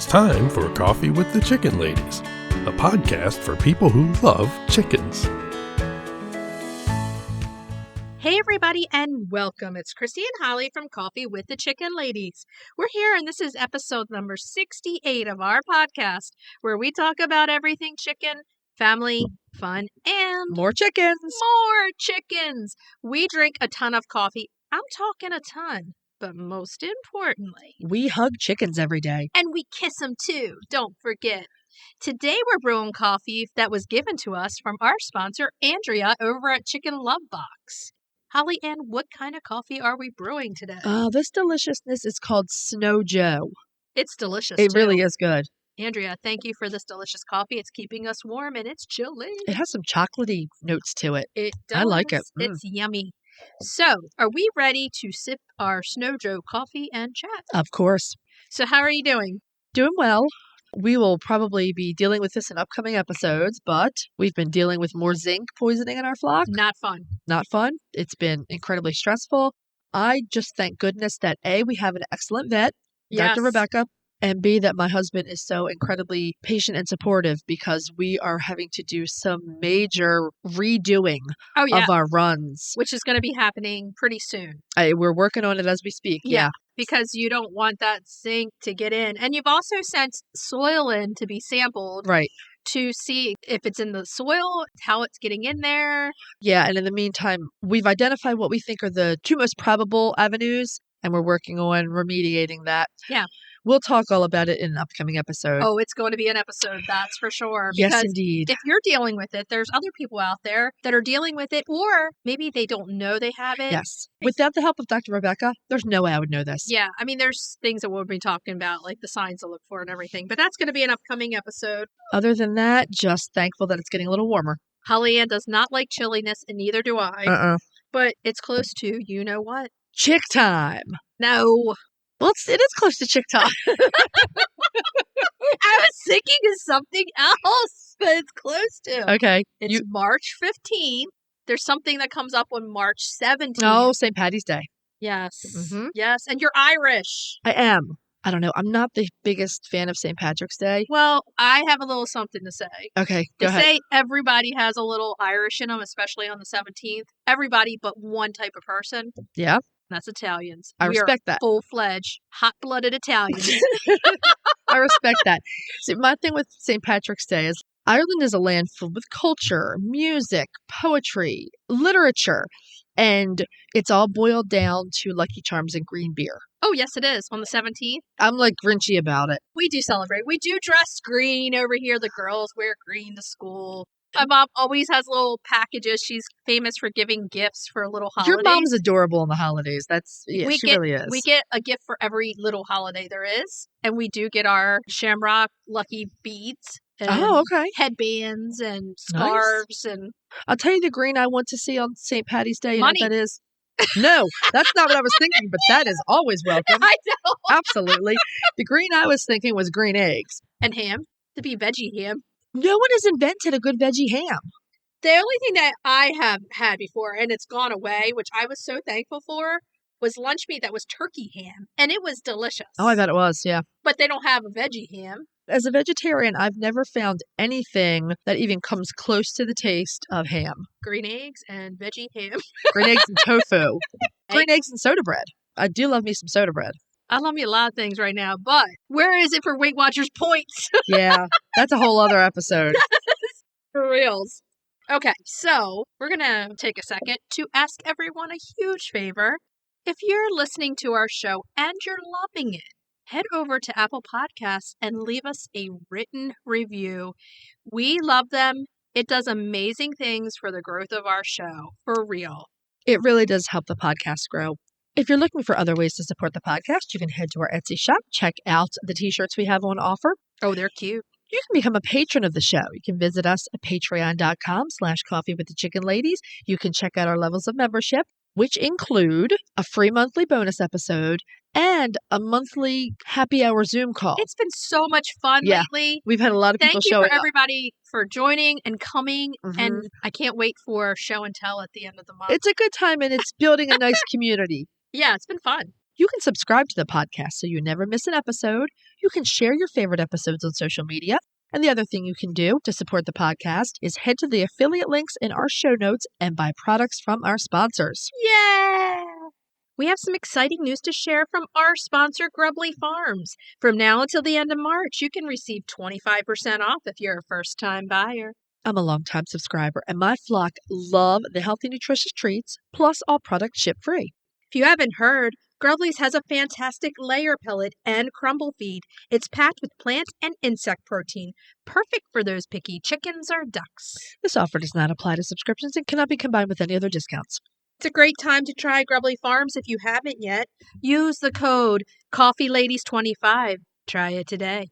It's time for Coffee with the Chicken Ladies, a podcast for people who love chickens. Hey everybody and welcome. It's Chrisie&Holly from Coffee with the Chicken Ladies. We're here and this is episode number 68 of our podcast where we talk about everything chicken, family, fun, and more chickens. More chickens. We drink a ton of coffee. I'm talking a ton, but most importantly, we hug chickens every day. And we kiss them too. Don't forget. Today we're brewing coffee that was given to us from our sponsor, Andrea, over at Luv Box. Holly Ann, what kind of coffee are we brewing today? This deliciousness is called Snow Joe. It's delicious, It really is good. Andrea, thank you for this delicious coffee. It's keeping us warm and it's chilly. It has some chocolatey notes to it. It does. I like it. It's yummy. So, are we ready to sip our Snow Joe coffee and chat? Of course. So, how are you doing? Doing well. We will probably be dealing with this in upcoming episodes, but we've been dealing with more zinc poisoning in our flock. Not fun. Not fun. It's been incredibly stressful. I just thank goodness that A, we have an excellent vet, yes. Dr. Rebecca, and B, that my husband is so incredibly patient and supportive because we are having to do some major redoing of our runs. Which is going to be happening pretty soon. We're working on it as we speak. Yeah. Because you don't want that zinc to get in. And you've also sent soil in to be sampled. Right. To see if it's in the soil, how it's getting in there. Yeah, and in the meantime, we've identified what we think are the two most probable avenues, and we're working on remediating that. Yeah. We'll talk all about it in an upcoming episode. Oh, it's going to be an episode, that's for sure. Yes, indeed. If you're dealing with it, there's other people out there that are dealing with it, or maybe they don't know they have it. Yes. Without the help of Dr. Rebecca, there's no way I would know this. Yeah, I mean, there's things that we'll be talking about, like the signs to look for and everything, but that's going to be an upcoming episode. Other than that, just thankful that it's getting a little warmer. Holly Ann does not like chilliness, and neither do I. But it's close to, you know what? Chick time. No. Well, it is close to chick time. I was thinking of something else, but it's close to. Okay. It's March 15th. There's something that comes up on March 17th. Oh, St. Patty's Day. Yes. Mm-hmm. Yes. And you're Irish. I am. I don't know. I'm not the biggest fan of St. Patrick's Day. Well, I have a little something to say. Okay, go ahead. They say everybody has a little Irish in them, especially on the 17th. Everybody but one type of person. Yeah. That's Italians. I respect that. Full-fledged, hot-blooded Italians. I respect that. See, my thing with St. Patrick's Day is Ireland is a land filled with culture, music, poetry, literature, and it's all boiled down to Lucky Charms and green beer. Oh, yes, it is. On the 17th. I'm like Grinchy about it. We do celebrate. We do dress green over here. The girls wear green to school. My mom always has little packages. She's famous for giving gifts for little holidays. Your mom's adorable on the holidays. Really is. We get a gift for every little holiday there is. And we do get our shamrock lucky beads. And headbands and scarves. Nice. And I'll tell you the green I want to see on St. Patty's Day. You Money. know what that is? No, that's not what I was thinking, but that is always welcome. I know. Absolutely. The green I was thinking was green eggs. And ham. To be veggie ham. No one has invented a good veggie ham. The only thing that I have had before, and it's gone away, which I was so thankful for, was lunch meat that was turkey ham. And it was delicious. Oh, I bet it was, yeah. But they don't have a veggie ham. As a vegetarian, I've never found anything that even comes close to the taste of ham. Green eggs and veggie ham. Green eggs and tofu. Green eggs and soda bread. I do love me some soda bread. I love me a lot of things right now, but where is it for Weight Watchers points? Yeah, that's a whole other episode. For reals. Okay, so we're going to take a second to ask everyone a huge favor. If you're listening to our show and you're loving it, head over to Apple Podcasts and leave us a written review. We love them. It does amazing things for the growth of our show, for real. It really does help the podcast grow. If you're looking for other ways to support the podcast, you can head to our Etsy shop, check out the t-shirts we have on offer. Oh, they're cute. You can become a patron of the show. You can visit us at patreon.com/coffeewiththechickenladies. You can check out our levels of membership, which include a free monthly bonus episode and a monthly happy hour Zoom call. It's been so much fun lately. We've had a lot of people showing up. Thank you for everybody for joining and coming. And I can't wait for show and tell at the end of the month. It's a good time and it's building a nice community. Yeah, it's been fun. You can subscribe to the podcast so you never miss an episode. You can share your favorite episodes on social media. And the other thing you can do to support the podcast is head to the affiliate links in our show notes and buy products from our sponsors. Yeah! We have some exciting news to share from our sponsor, Grubbly Farms. From now until the end of March, you can receive 25% off if you're a first-time buyer. I'm a longtime subscriber, and my flock love the healthy, nutritious treats, plus all products ship free. If you haven't heard, Grubbly's has a fantastic layer pellet and crumble feed. It's packed with plant and insect protein, perfect for those picky chickens or ducks. This offer does not apply to subscriptions and cannot be combined with any other discounts. It's a great time to try Grubbly Farms if you haven't yet. Use the code COFFEELADIES25. Try it today.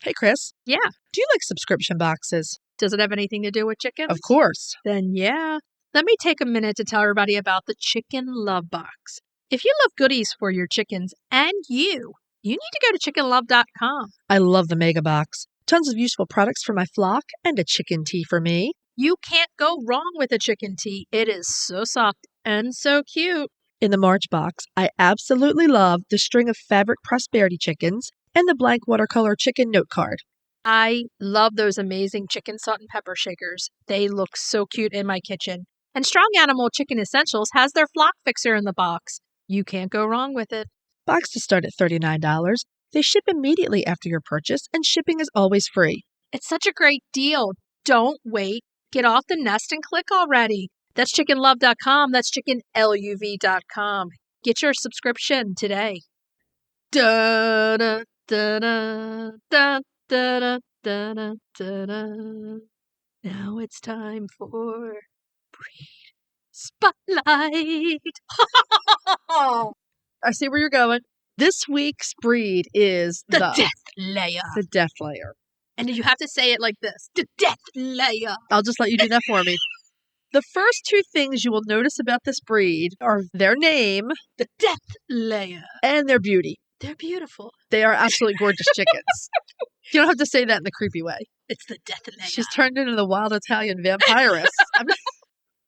Hey, Chris. Yeah. Do you like subscription boxes? Does it have anything to do with chickens? Of course. Then yeah. Let me take a minute to tell everybody about the Chicken Luv Box. If you love goodies for your chickens and you need to go to chickenlove.com. I love the Mega Box. Tons of useful products for my flock and a chicken tea for me. You can't go wrong with a chicken tea. It is so soft and so cute. In the March box, I absolutely love the string of fabric prosperity chickens and the blank watercolor chicken note card. I love those amazing chicken salt and pepper shakers. They look so cute in my kitchen. And Strong Animal Chicken Essentials has their flock fixer in the box. You can't go wrong with it. Boxes start at $39. They ship immediately after your purchase, and shipping is always free. It's such a great deal. Don't wait. Get off the nest and click already. That's chickenlove.com. That's chickenluv.com. Get your subscription today. Da da da da da da da da da. Now it's time for Breed Spotlight. I see where you're going. This week's breed is The Deathlayer. The Deathlayer. And you have to say it like this. The Deathlayer. I'll just let you do that for me. The first two things you will notice about this breed are their name, The Deathlayer. and their beauty. They're beautiful. They are absolutely gorgeous chickens. You don't have to say that in the creepy way. It's the Deathlayer. She's turned into the wild Italian vampiress.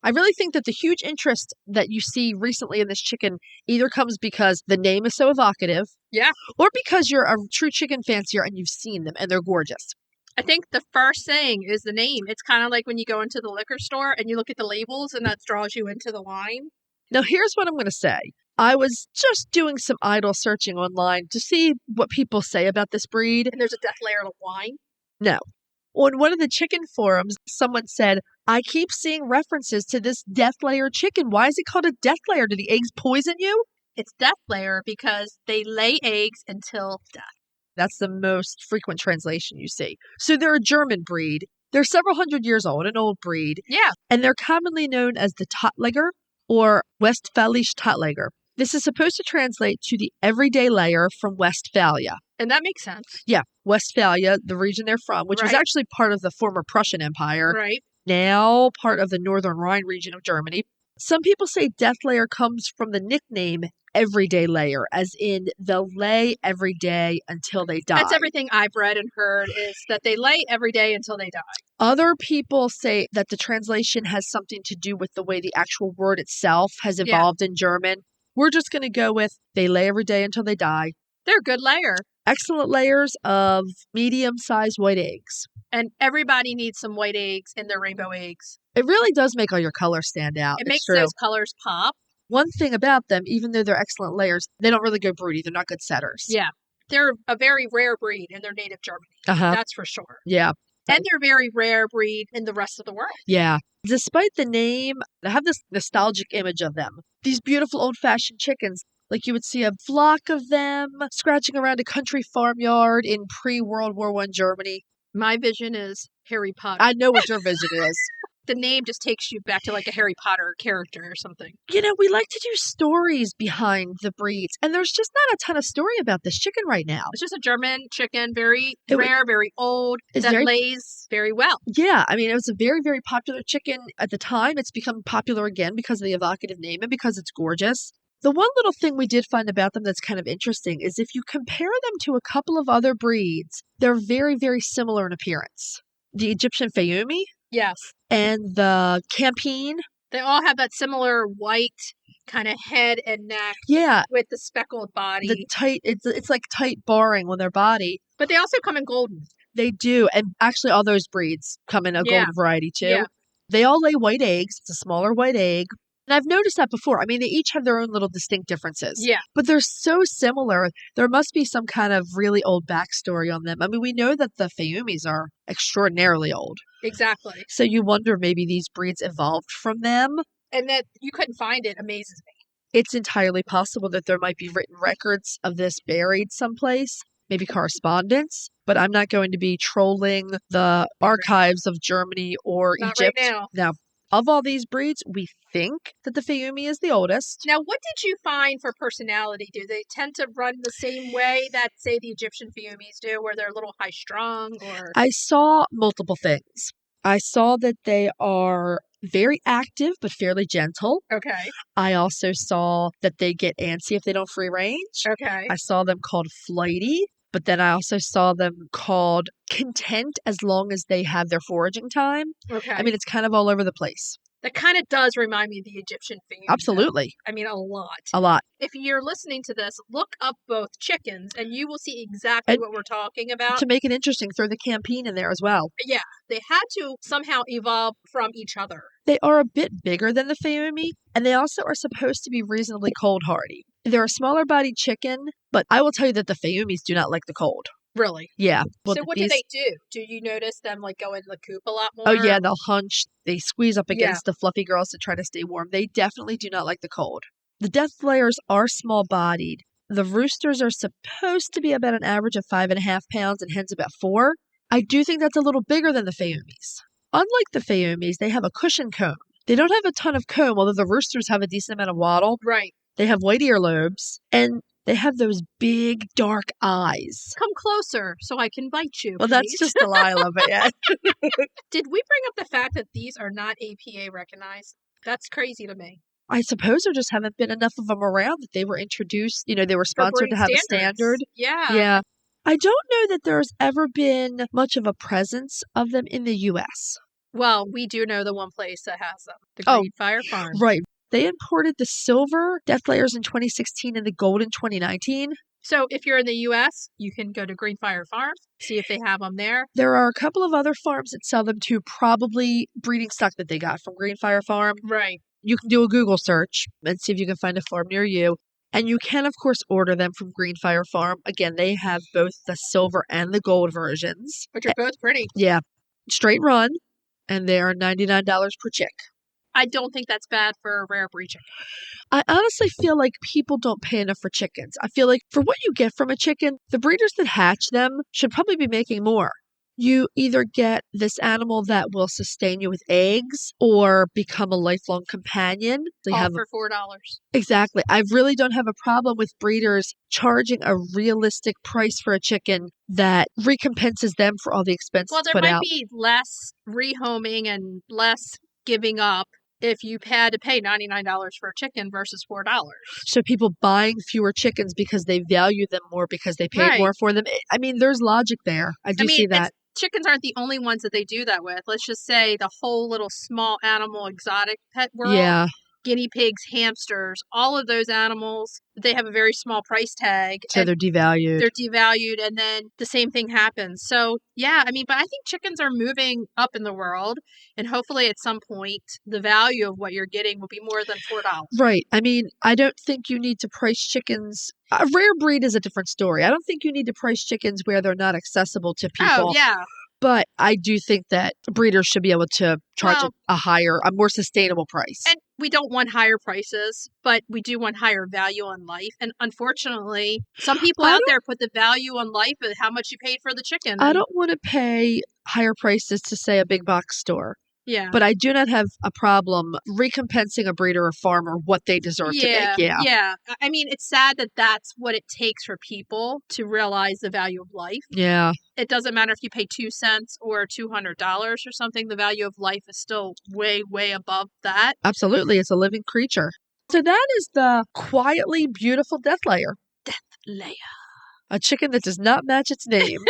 I really think that the huge interest that you see recently in this chicken either comes because the name is so evocative. Yeah. Or because you're a true chicken fancier and you've seen them and they're gorgeous. I think the first thing is the name. It's kind of like when you go into the liquor store and you look at the labels and that draws you into the wine. Now, here's what I'm going to say. I was just doing some idle searching online to see what people say about this breed. And there's a Deathlayer wine. No. On one of the chicken forums, someone said, I keep seeing references to this Deathlayer chicken. Why is it called a Deathlayer? Do the eggs poison you? It's Deathlayer because they lay eggs until death. That's the most frequent translation you see. So they're a German breed. They're several hundred years old, an old breed. Yeah. And they're commonly known as the Tottlager or Westfälische Tottlager. This is supposed to translate to the everyday layer from Westphalia. And that makes sense. Yeah, Westphalia, the region they're from, which was actually part of the former Prussian Empire. Right. Now part of the northern Rhine region of Germany. Some people say Deathlayer comes from the nickname everyday layer, as in they'll lay every day until they die. That's everything I've read and heard is that they lay every day until they die. Other people say that the translation has something to do with the way the actual word itself has evolved in German. We're just going to go with they lay every day until they die. They're a good layer. Excellent layers of medium-sized white eggs. And everybody needs some white eggs in their rainbow eggs. It really does make all your colors stand out. It makes those colors pop. One thing about them, even though they're excellent layers, they don't really go broody. They're not good setters. Yeah. They're a very rare breed in their native Germany. That's for sure. Yeah. And they're a very rare breed in the rest of the world. Yeah. Despite the name, I have this nostalgic image of them. These beautiful old-fashioned chickens, like you would see a flock of them scratching around a country farmyard in pre-World War I Germany. My vision is Harry Potter. I know what your vision is. The name just takes you back to like a Harry Potter character or something. You know, we like to do stories behind the breeds, and there's just not a ton of story about this chicken right now. It's just a German chicken, very rare, very old, that lays very well. Yeah, I mean, it was a very, very popular chicken at the time. It's become popular again because of the evocative name and because it's gorgeous. The one little thing we did find about them that's kind of interesting is if you compare them to a couple of other breeds, they're very, very similar in appearance. The Egyptian Fayumi. Yes. And the Campine. They all have that similar white kind of head and neck Yeah, with the speckled body. the tight, it's like tight barring on their body. But they also come in golden. They do. And actually, all those breeds come in a Yeah. golden variety too. Yeah. They all lay white eggs. It's a smaller white egg. And I've noticed that before. I mean, they each have their own little distinct differences. Yeah. But they're so similar. There must be some kind of really old backstory on them. I mean, we know that the Fiumis are extraordinarily old. Exactly. So you wonder maybe these breeds evolved from them. And that you couldn't find it amazes me. It's entirely possible that there might be written records of this buried someplace, maybe correspondence, but I'm not going to be trolling the archives of Germany or Not Egypt. right now. Now, of all these breeds, we think that the Fiumi is the oldest. Now, what did you find for personality? Do they tend to run the same way that, say, the Egyptian Fiumis do, where they're a little high-strung? Or I saw multiple things. I saw that they are very active but fairly gentle. Okay. I also saw that they get antsy if they don't free range. Okay. I saw them called flighty, but then I also saw them called content as long as they have their foraging time. Okay. I mean, it's kind of all over the place. That kind of does remind me of the Egyptian Fiumi. Absolutely. I mean, a lot. A lot. If you're listening to this, look up both chickens and you will see exactly what we're talking about. To make it interesting, throw the campine in there as well. Yeah, they had to somehow evolve from each other. They are a bit bigger than the Fiumi, and they also are supposed to be reasonably cold hardy. They're a smaller bodied chicken, but I will tell you that the Fiumis do not like the cold. Really? Yeah. Well, so what do they do? Do you notice them like go in the coop a lot more? Oh yeah, they'll hunch. They squeeze up against Yeah. the fluffy girls to try to stay warm. They definitely do not like the cold. The Deathlayers are small bodied. The roosters are supposed to be about an average of 5.5 pounds and hens about 4. I do think that's a little bigger than the Fiumis. Unlike the Fiumis, they have a cushion comb. They don't have a ton of comb, although the roosters have a decent amount of wattle. Right. They have white earlobes, and they have those big, dark eyes. Come closer so I can bite you. Well, that's please. just Delilah, but yeah. Did we bring up the fact that these are not APA recognized? That's crazy to me. I suppose there just haven't been enough of them around that they were introduced. You know, they were For sponsored breed to have a standards. standard. Yeah. Yeah. I don't know that there's ever been much of a presence of them in the U.S. Well, we do know the one place that has them, the Oh, Green Fire Farm. Right. They imported the silver Deathlayers in 2016 and the gold in 2019. So if you're in the U.S., you can go to Green Fire Farms, see if they have them there. There are a couple of other farms that sell them too, probably breeding stock that they got from Green Fire Farm. Right. You can do a Google search and see if you can find a farm near you. And you can, of course, order them from Green Fire Farm. Again, they have both the silver and the gold versions. Which are both pretty. Yeah. Straight run. And they are $99 per chick. I don't think that's bad for a rare breed chicken. I honestly feel like people don't pay enough for chickens. I feel like for what you get from a chicken, the breeders that hatch them should probably be making more. You either get this animal that will sustain you with eggs or become a lifelong companion. They All have for $4. Exactly. I really don't have a problem with breeders charging a realistic price for a chicken that recompenses them for all the expenses Well, there put might out. be less rehoming and less giving up if you had to pay $99 for a chicken versus $4. So people buying fewer chickens because they value them more because they paid Right. more for them. I mean, there's logic there. I do see that. Chickens aren't the only ones that they do that with. Let's just say the whole little small animal exotic pet world. Yeah. Guinea pigs, hamsters, all of those animals, they have a very small price tag. So they're devalued. They're devalued, and then the same thing happens. So, yeah, I mean, but I think chickens are moving up in the world, and hopefully at some point, the value of what you're getting will be more than $4. Right. I mean, I don't think you need to price chickens. A rare breed is a different story. I don't think you need to price chickens where they're not accessible to people. Oh, yeah. But I do think that breeders should be able to charge a more sustainable price. And we don't want higher prices, but we do want higher value on life. And unfortunately, some people out there put the value on life of how much you paid for the chicken. I don't want to pay higher prices to, say, a big box store. Yeah. But I do not have a problem recompensing a breeder or farmer what they deserve to make. Yeah. I mean, it's sad that that's what it takes for people to realize the value of life. Yeah. It doesn't matter if you pay 2 cents or $200 or something. The value of life is still way, way above that. Absolutely. It's a living creature. So that is the quietly beautiful Deathlayer. Leia. A chicken that does not match its name.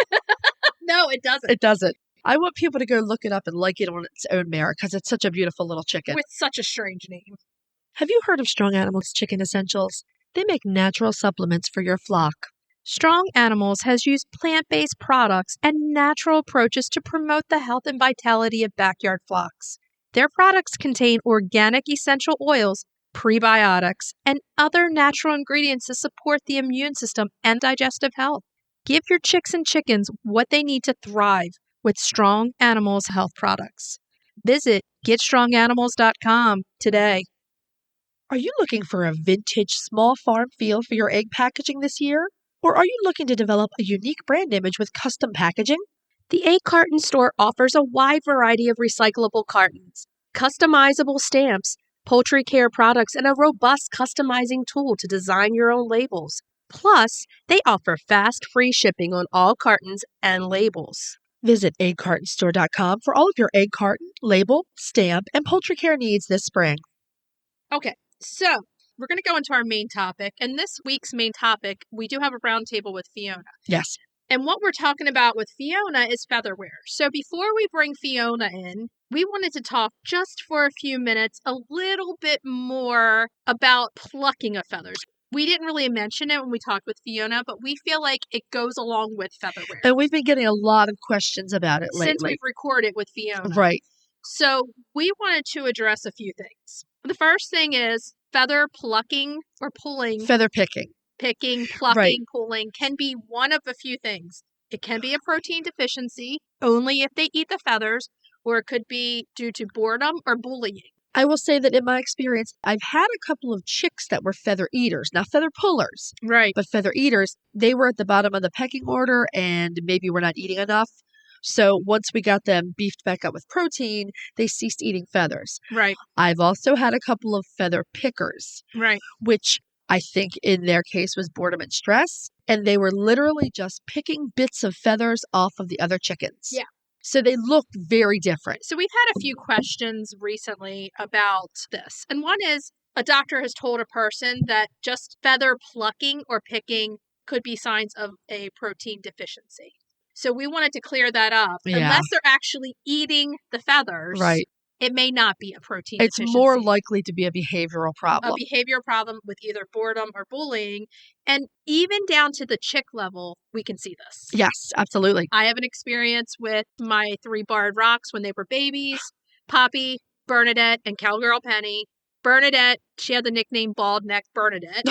No, it doesn't. It doesn't. I want people to go look it up and like it on its own merit because it's such a beautiful little chicken. With such a strange name. Have you heard of Strong Animals Chicken Essentials? They make natural supplements for your flock. Strong Animals has used plant-based products and natural approaches to promote the health and vitality of backyard flocks. Their products contain organic essential oils, prebiotics, and other natural ingredients to support the immune system and digestive health. Give your chicks and chickens what they need to thrive with Strong Animals health products. Visit GetStrongAnimals.com today. Are you looking for a vintage small farm feel for your egg packaging this year? Or are you looking to develop a unique brand image with custom packaging? The Egg Carton Store offers a wide variety of recyclable cartons, customizable stamps, poultry care products, and a robust customizing tool to design your own labels. Plus, they offer fast, free shipping on all cartons and labels. Visit eggcartonstore.com for all of your egg carton, label, stamp, and poultry care needs this spring. Okay, so we're going to go into our main topic. And this week's main topic, we do have a roundtable with Fiona. Yes. And what we're talking about with Fiona is featherware. So before we bring Fiona in, we wanted to talk just for a few minutes a little bit more about plucking of feathers. We didn't really mention it when we talked with Fiona, but we feel like it goes along with featherware. And we've been getting a lot of questions about it lately. Since we've recorded with Fiona. Right. So we wanted to address a few things. The first thing is feather plucking or pulling. Feather picking. Picking, plucking, Right. pulling can be one of a few things. It can be a protein deficiency, only if they eat the feathers, or it could be due to boredom or bullying. I will say that in my experience, I've had a couple of chicks that were feather eaters, not feather pullers, Right. but feather eaters. They were at the bottom of the pecking order and maybe were not eating enough. So once we got them beefed back up with protein, they ceased eating feathers. Right. I've also had a couple of feather pickers, Right. which I think in their case was boredom and stress. And they were literally just picking bits of feathers off of the other chickens. Yeah. So they looked very different. So we've had a few questions recently about this. And one is a doctor has told a person that just feather plucking or picking could be signs of a protein deficiency. So we wanted to clear that up. Yeah. Unless they're actually eating the feathers, Right. it may not be a protein It's deficiency. more likely to be a behavioral A problem. behavioral problem with either boredom or bullying. And even down to the chick level, we can see this. Yes, absolutely. I have an experience with my 3 barred rocks when they were babies. Poppy, Bernadette, and Cowgirl Penny. Bernadette, she had the nickname Bald Neck Bernadette.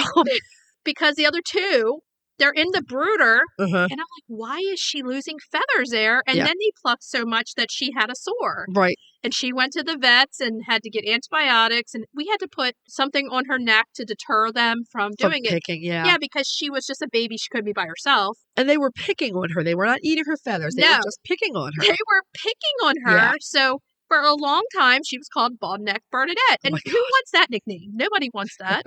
Because the other 2, they're in the brooder. Uh-huh. And I'm like, why is she losing feathers there? And Yeah. then they plucked so much that she had a sore. Right. And she went to the vets and had to get antibiotics. And we had to put something on her neck to deter them from doing it. Picking, yeah. Yeah, because she was just a baby. She couldn't be by herself. And they were picking on her. They were not eating her feathers. They No. were just picking on her. They were picking on her. Yeah. So for a long time, she was called Bald Neck Bernadette. And my who wants that nickname? Nobody wants that.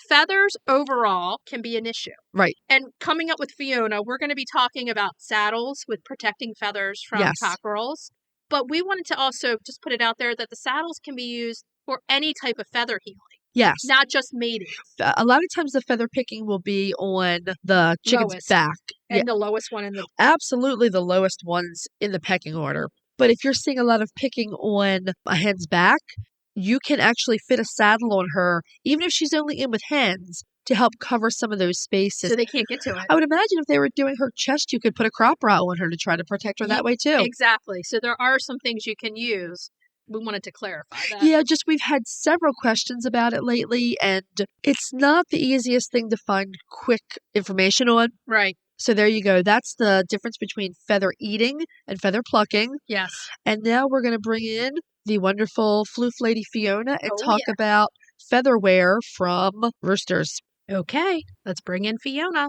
Feathers overall can be an issue. Right. And coming up with Fiona, we're going to be talking about saddles with protecting feathers from Yes. cockerels. But we wanted to also just put it out there that the saddles can be used for any type of feather healing, Yes. not just mating. A lot of times the feather picking will be on the chicken's Lowest. back. And Yeah. the lowest one in the... Absolutely the lowest ones in the pecking order. But if you're seeing a lot of picking on a hen's back, you can actually fit a saddle on her, even if she's only in with hens, to help cover some of those spaces. So they can't get to it. I would imagine if they were doing her chest, you could put a crop bra on her to try to protect her that way too. Exactly. So there are some things you can use. We wanted to clarify that. Yeah, just we've had several questions about it lately, and it's not the easiest thing to find quick information on. Right. So there you go. That's the difference between feather eating and feather plucking. Yes. And now we're going to bring in the wonderful floof lady Fiona and Oh, talk yeah. about featherware from roosters. Okay. Let's bring in Fiona.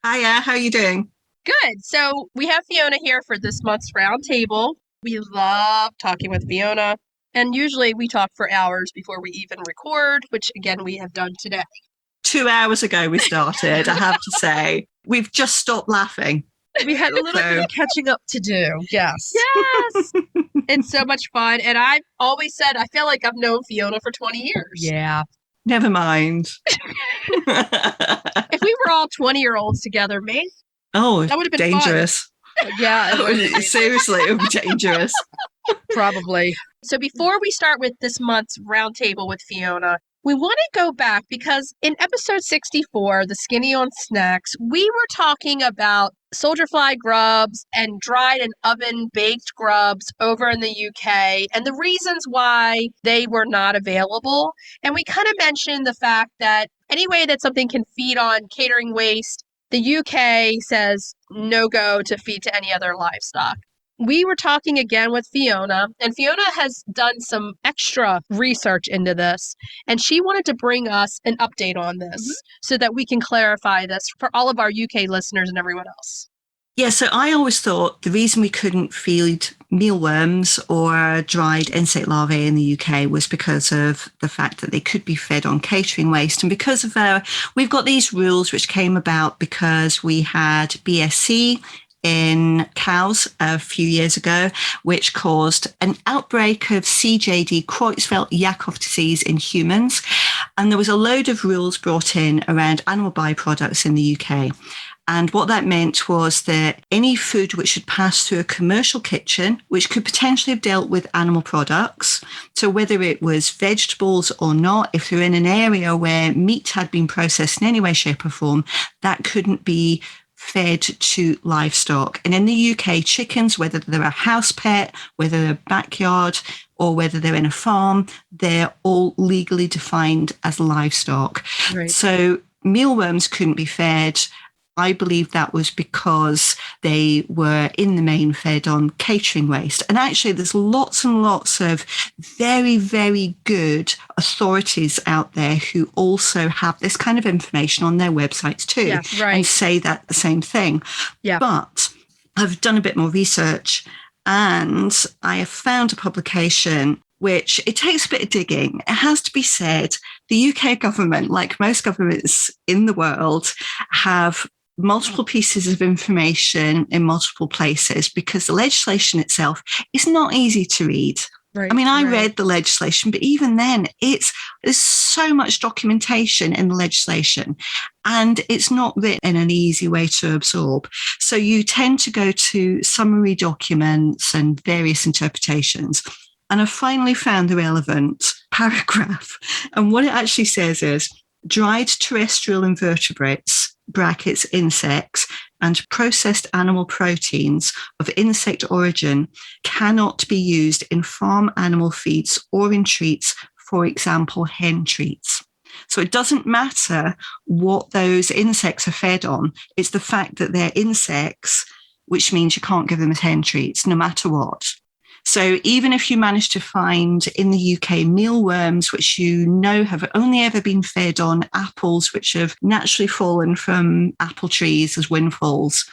Hiya, how are you doing? Good. So we have Fiona here for this month's roundtable. We love talking with Fiona. And usually we talk for hours before we even record, which again we have done today. 2 hours ago we started, I have to say. We've just stopped laughing. We had a little bit of catching up to do. Yes. Yes. It's so much fun. And I've always said I feel like I've known Fiona for 20 years. Yeah. Never mind. If we were all 20-year-olds together, maybe Oh, that would have been dangerous. Yeah. Seriously, it would be dangerous. Probably. So before we start with this month's roundtable with Fiona, We want to go back because in episode 64, the Skinny on Snacks, we were talking about soldier fly grubs and dried and oven baked grubs over in the UK and the reasons why they were not available. And we kind of mentioned the fact that any way that something can feed on catering waste, the UK says no go to feed to any other livestock. We were talking again with Fiona, and Fiona has done some extra research into this, and she wanted to bring us an update on this so that we can clarify this for all of our UK listeners and everyone else. Yeah, so I always thought the reason we couldn't feed mealworms or dried insect larvae in the UK was because of the fact that they could be fed on catering waste. And because of we've got these rules which came about because we had BSC in cows a few years ago, which caused an outbreak of CJD, Creutzfeldt-Jakob disease in humans. And there was a load of rules brought in around animal byproducts in the UK. And what that meant was that any food which had passed through a commercial kitchen, which could potentially have dealt with animal products, so whether it was vegetables or not, if they're in an area where meat had been processed in any way, shape or form, that couldn't be fed to livestock. And in the UK, chickens, whether they're a house pet, whether they're backyard, or whether they're in a farm, they're all legally defined as livestock. Right. So mealworms couldn't be fed. I believe that was because they were in the main fed on catering waste. And actually, there's lots and lots of very, very good authorities out there who also have this kind of information on their websites too, and say that the same thing. Yeah. But I've done a bit more research and I have found a publication which it takes a bit of digging. It has to be said, the UK government, like most governments in the world, have multiple pieces of information in multiple places because the legislation itself is not easy to read. Right, I mean, I read the legislation, but even then, there's so much documentation in the legislation, and it's not written in an easy way to absorb. So you tend to go to summary documents and various interpretations. And I finally found the relevant paragraph. And what it actually says is, dried terrestrial invertebrates, brackets insects, and processed animal proteins of insect origin cannot be used in farm animal feeds or in treats, for example, hen treats. So it doesn't matter what those insects are fed on. It's the fact that they're insects, which means you can't give them as hen treats, no matter what. So even if you manage to find in the UK mealworms, which you know have only ever been fed on apples, which have naturally fallen from apple trees as windfalls,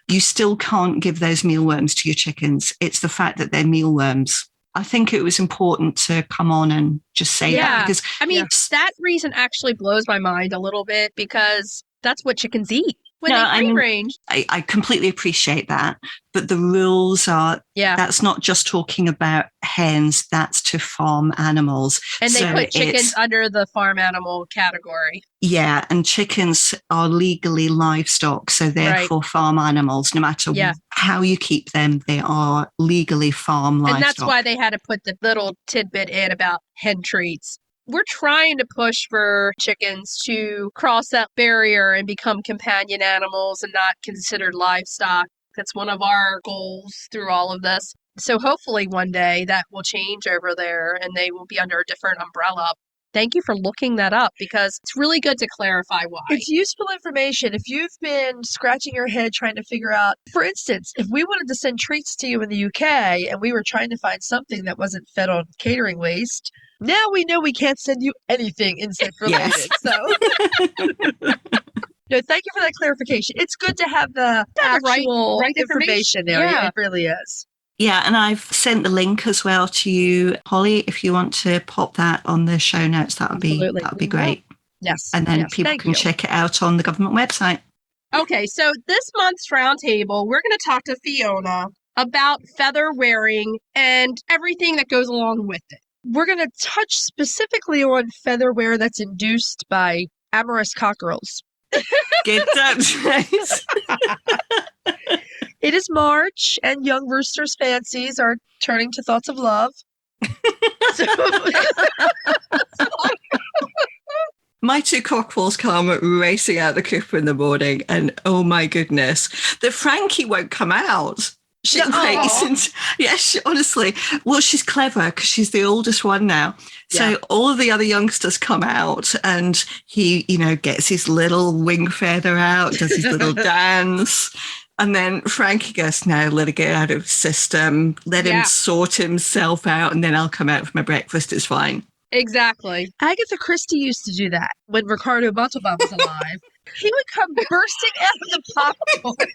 you still can't give those mealworms to your chickens. It's the fact that they're mealworms. I think it was important to come on and just say that. Because I mean, that reason actually blows my mind a little bit because that's what chickens eat. When they free range. I completely appreciate that. But the rules are, that's not just talking about hens, that's to farm animals. And they put chickens under the farm animal category. Yeah, and chickens are legally livestock, so therefore farm animals. No matter how you keep them, they are legally farm livestock. And that's why they had to put the little tidbit in about hen treats. We're trying to push for chickens to cross that barrier and become companion animals and not considered livestock. That's one of our goals through all of this. So hopefully one day that will change over there and they will be under a different umbrella. Thank you for looking that up because it's really good to clarify why. It's useful information. If you've been scratching your head trying to figure out, for instance, if we wanted to send treats to you in the UK and we were trying to find something that wasn't fed on catering waste, now we know we can't send you anything insect related. So, no, thank you for that clarification. It's good to have the actual right information there. Yeah. It really is. Yeah, and I've sent the link as well to you, Holly. If you want to pop that on the show notes, that would be great. Yes, and then people can check it out on the government website. Okay, so this month's roundtable, we're going to talk to Fiona about feather wearing and everything that goes along with it. We're going to touch specifically on feather wear that's induced by amorous cockerels. Get that right. It is March, and young roosters' fancies are turning to thoughts of love. My two cockerels come racing out the coop in the morning, and oh my goodness, the Frankie won't come out. She waits, honestly. Well, she's clever because she's the oldest one now. So all of the other youngsters come out, and he, gets his little wing feather out, does his little dance. And then Frankie goes, no, let it get out of his system. Let him sort himself out, and then I'll come out for my breakfast. It's fine. Exactly. Agatha Christie used to do that when Ricardo Montalban was alive. He would come bursting out of the popcorn.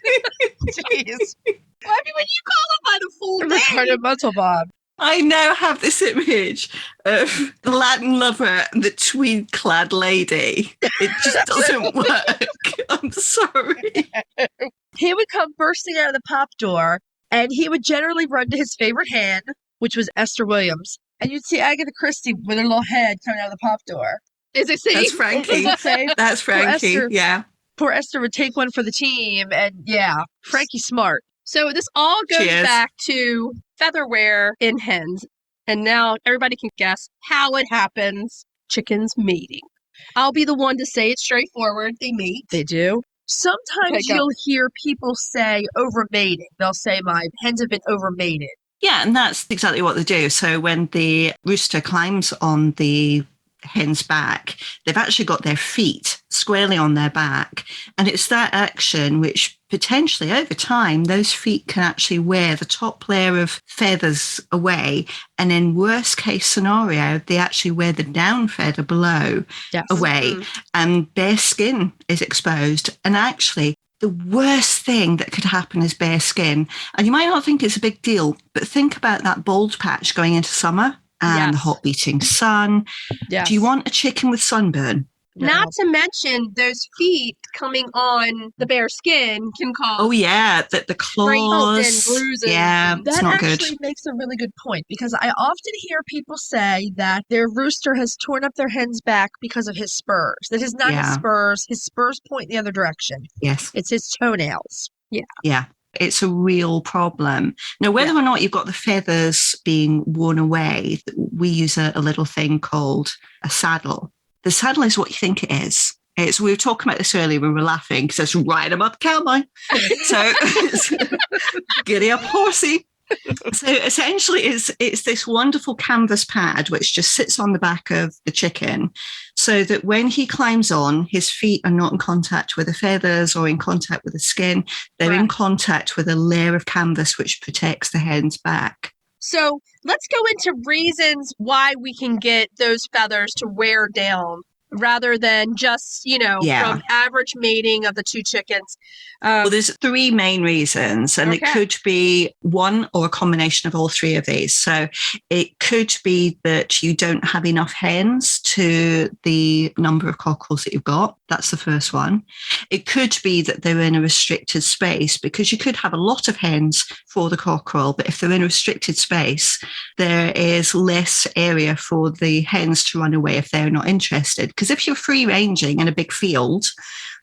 Jeez. Well, I mean, when you call him by the full name. Ricardo Montalban. I now have this image of the Latin lover and the tweed-clad lady. It just doesn't work. I'm sorry. He would come bursting out of the pop door, and he would generally run to his favorite hen, which was Esther Williams. And you'd see Agatha Christie with her little head coming out of the pop door. Is it safe? That's Frankie. Is it safe? That's Frankie, yeah. Poor Esther would take one for the team, and Frankie's smart. So this all goes back to featherware in hens. And now everybody can guess how it happens. Chickens mating. I'll be the one to say it straightforward. They mate. They do. Sometimes you'll hear people say overmating. They'll say, my hens have been overmated. Yeah, and that's exactly what they do. So when the rooster climbs on the hen's back, they've actually got their feet squarely on their back. And it's that action which potentially over time, those feet can actually wear the top layer of feathers away. And in worst case scenario, they actually wear the down feather below away. Mm-hmm. And bare skin is exposed. And actually, the worst thing that could happen is bare skin. And you might not think it's a big deal, but think about that bald patch going into summer and the hot beating sun. Yes. Do you want a chicken with sunburn? No. Not to mention those feet coming on the bare skin can cause the claws and bruises. Yeah, it's not good. That actually makes a really good point, because I often hear people say that their rooster has torn up their hen's back because of his spurs. That is not his spurs point the other direction. Yes. It's his toenails. Yeah. Yeah. It's a real problem. Now, whether or not you've got the feathers being worn away, we use a little thing called a saddle. The saddle is what you think it is. We were talking about this earlier when we were laughing, because it's ride 'em up, cowboy. So giddy up, horsey. So essentially it's this wonderful canvas pad which just sits on the back of the chicken, so that when he climbs on, his feet are not in contact with the feathers or in contact with the skin. They're in contact with a layer of canvas which protects the hen's back. So let's go into reasons why we can get those feathers to wear down, rather than just, from average mating of the two chickens. Well, there's three main reasons, and it could be one or a combination of all three of these. So it could be that you don't have enough hens to the number of cockerels that you've got. That's the first one. It could be that they're in a restricted space, because you could have a lot of hens for the cockerel, but if they're in a restricted space, there is less area for the hens to run away if they're not interested. Because if you're free ranging in a big field,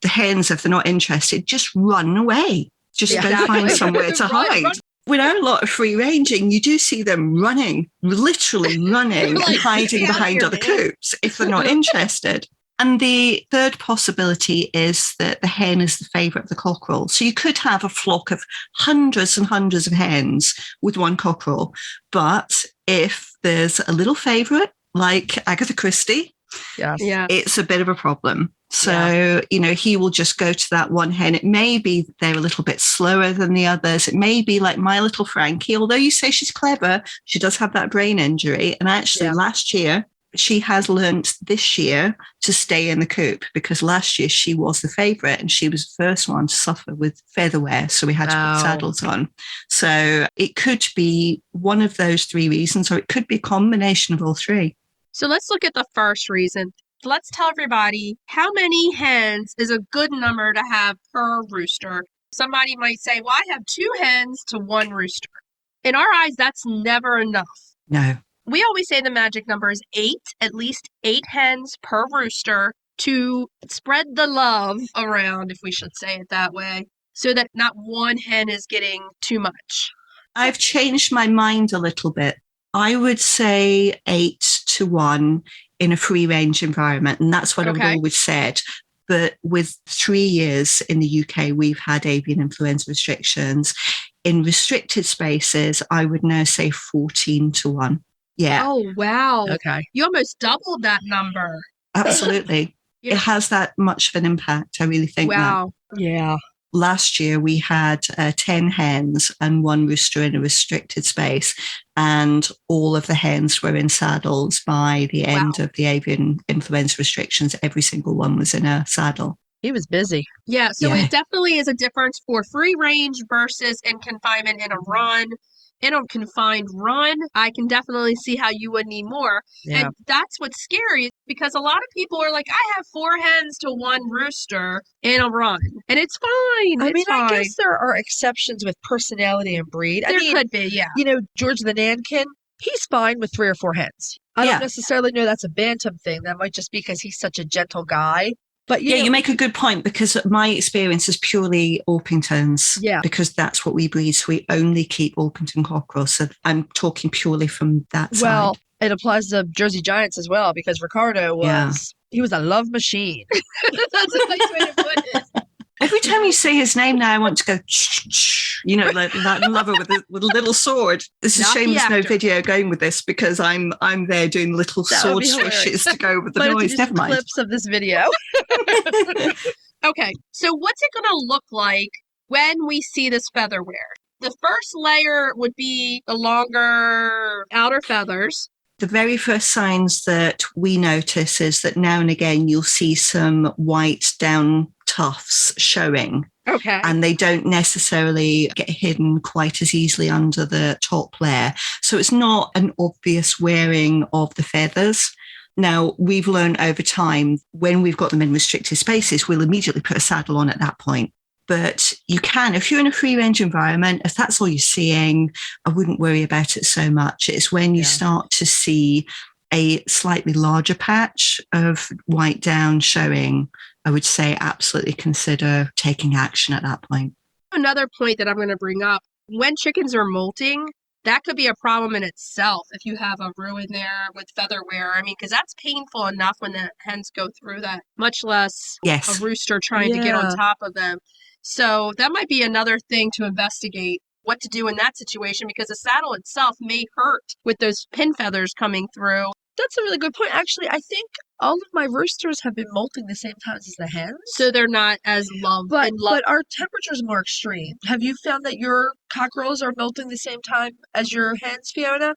the hens, if they're not interested, just run away. Just go find somewhere to hide. Without a lot of free ranging, you do see them running, literally running and hiding behind other coops if they're not interested. And the third possibility is that the hen is the favourite of the cockerel. So you could have a flock of hundreds and hundreds of hens with one cockerel. But if there's a little favourite, like Agatha Christie, it's a bit of a problem. So, he will just go to that one hen. It may be they're a little bit slower than the others. It may be like my little Frankie, although you say she's clever, she does have that brain injury. And actually last year, she has learnt this year to stay in the coop, because last year she was the favourite and she was the first one to suffer with featherwear. So we had to put saddles on. So it could be one of those three reasons, or it could be a combination of all three. So let's look at the first reason. Let's tell everybody, how many hens is a good number to have per rooster? Somebody might say, well, I have 2 hens to 1 rooster. In our eyes, that's never enough. No. We always say the magic number is 8, at least 8 hens per rooster, to spread the love around, if we should say it that way, so that not one hen is getting too much. I've changed my mind a little bit. I would say 8 to 1 in a free range environment. And that's what I've always said. But with 3 years in the UK, we've had avian influenza restrictions. In restricted spaces, I would now say 14 to 1. Yeah. Oh, wow. Okay. You almost doubled that number. Absolutely. Yeah. It has that much of an impact. I really think Wow. Yeah. Last year, we had 10 hens and 1 rooster in a restricted space, and all of the hens were in saddles by the end of the avian influenza restrictions. Every single one was in a saddle. He was busy. Yeah, so it definitely is a difference for free range versus in confinement in a run. In a confined run, I can definitely see how you would need more. Yeah. And that's what's scary, because a lot of people are like, I have 4 hens to 1 rooster in a run. And it's fine. I fine. guess there are exceptions with personality and breed. There could be, yeah. You know, George the Nankin, he's fine with 3 or 4 hens. I don't necessarily know that's a bantam thing. That might just be because he's such a gentle guy. But you make a good point, because my experience is purely Orpingtons. Yeah. Because that's what we breed. So we only keep Orpington cockerels. So I'm talking purely from that side. Well, it applies to Jersey Giants as well, because Ricardo he was a love machine. That's a nice way to put it. Every time you say his name now, I want to go, like that lover with a little sword. This is a shame there's no video going with this, because I'm there doing little sword swishes to go with the noise. Never mind. Clips of this video. Okay, so what's it going to look like when we see this featherware? The first layer would be the longer outer feathers. The very first signs that we notice is that now and again you'll see some white down tufts showing. Okay. And they don't necessarily get hidden quite as easily under the top layer. So it's not an obvious wearing of the feathers. Now, we've learned over time, when we've got them in restricted spaces, we'll immediately put a saddle on at that point. But you can, if you're in a free range environment, if that's all you're seeing, I wouldn't worry about it so much. It's when you start to see a slightly larger patch of white down showing, I would say absolutely consider taking action at that point. Another point that I'm going to bring up, when chickens are molting, that could be a problem in itself if you have a roux in there with featherware. I mean, because that's painful enough when the hens go through that, much less a rooster trying to get on top of them. So that might be another thing to investigate, what to do in that situation, because the saddle itself may hurt with those pin feathers coming through. That's a really good point. Actually, I think all of my roosters have been molting the same times as the hens. So they're not as loved. But our temperature's more extreme. Have you found that your cockerels are molting the same time as your hens, Fiona?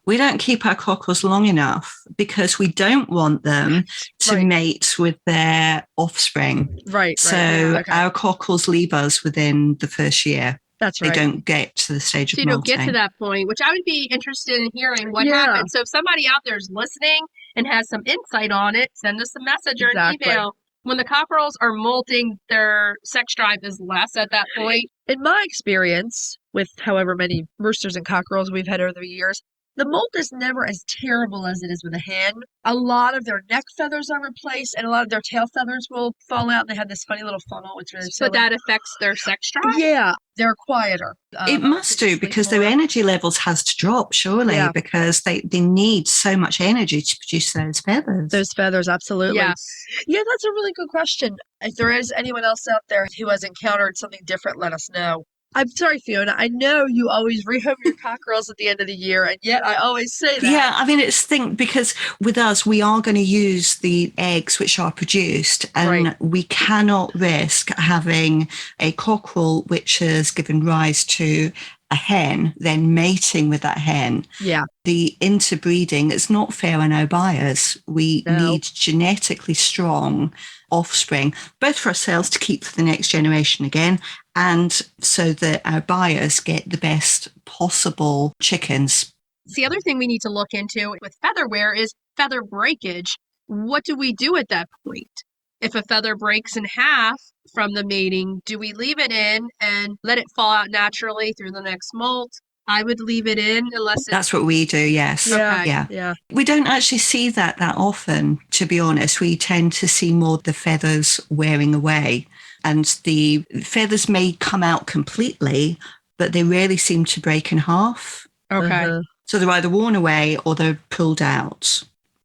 We don't keep our cockerels long enough because we don't want them to mate with their offspring. Right. So our cockerels leave us within the first year. That's right. They don't get to the stage of molting. So you don't get to that point, which I would be interested in hearing what happens. So if somebody out there is listening and has some insight on it, send us a message or an email. When the cockerels are molting, their sex drive is less at that point. In my experience, with however many roosters and cockerels we've had over the years, the molt is never as terrible as it is with a hen. A lot of their neck feathers are replaced, and a lot of their tail feathers will fall out, and they have this funny little funnel. It's really silly. But that affects their sex drive? Yeah, they're quieter. It must do, because their energy levels has to drop, surely, because they need so much energy to produce those feathers. Those feathers, absolutely. Yes. Yeah, that's a really good question. If there is anyone else out there who has encountered something different, let us know. I'm sorry, Fiona. I know you always rehome your cockerels at the end of the year, and yet I always say that. Yeah, I mean, because with us, we are going to use the eggs which are produced, and we cannot risk having a cockerel which has given rise to a hen, then mating with that hen. Yeah. The interbreeding is not fair on our buyers. We need genetically strong offspring, both for ourselves to keep for the next generation again, and so that our buyers get the best possible chickens. The other thing we need to look into with featherware is feather breakage. What do we do at that point? If a feather breaks in half from the mating, do we leave it in and let it fall out naturally through the next molt? I would leave it in unless That's what we do, yes. Yeah. We don't actually see that often, to be honest. We tend to see more the feathers wearing away. And the feathers may come out completely, but they rarely seem to break in half. Okay. So they're either worn away or they're pulled out.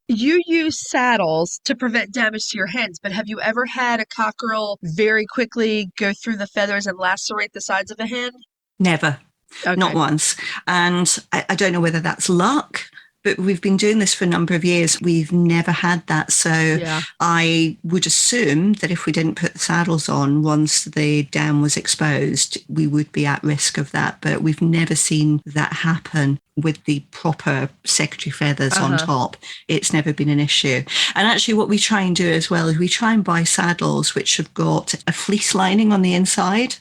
You use saddles to prevent damage to your hens, but have you ever had a cockerel very quickly go through the feathers and lacerate the sides of a hen? Never. Okay. Not once. And I don't know whether that's luck, but we've been doing this for a number of years. We've never had that. So Yeah. I would assume that if we didn't put the saddles on once the dam was exposed, we would be at risk of that. But we've never seen that happen with the proper secondary feathers on top. It's never been an issue. And actually what we try and do as well is we try and buy saddles which have got a fleece lining on the inside.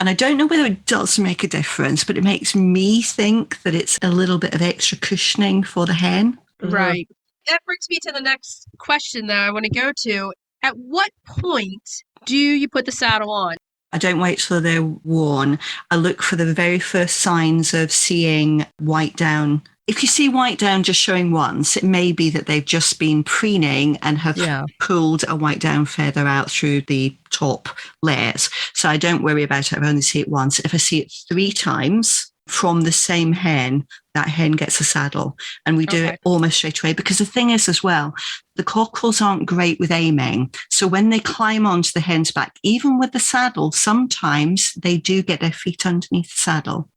And I don't know whether it does make a difference, but it makes me think that it's a little bit of extra cushioning for the hen. Right. That brings me to the next question that I want to go to. At what point do you put the saddle on? I don't wait till they're worn. I look for the very first signs of seeing white down. If you see white down just showing once, it may be that they've just been preening and have pulled a white down feather out through the top layers. So I don't worry about it. I only see it once. If I see it 3 times from the same hen, that hen gets a saddle. And we do it almost straight away. Because the thing is as well, the cockerels aren't great with aiming. So when they climb onto the hen's back, even with the saddle, sometimes they do get their feet underneath the saddle.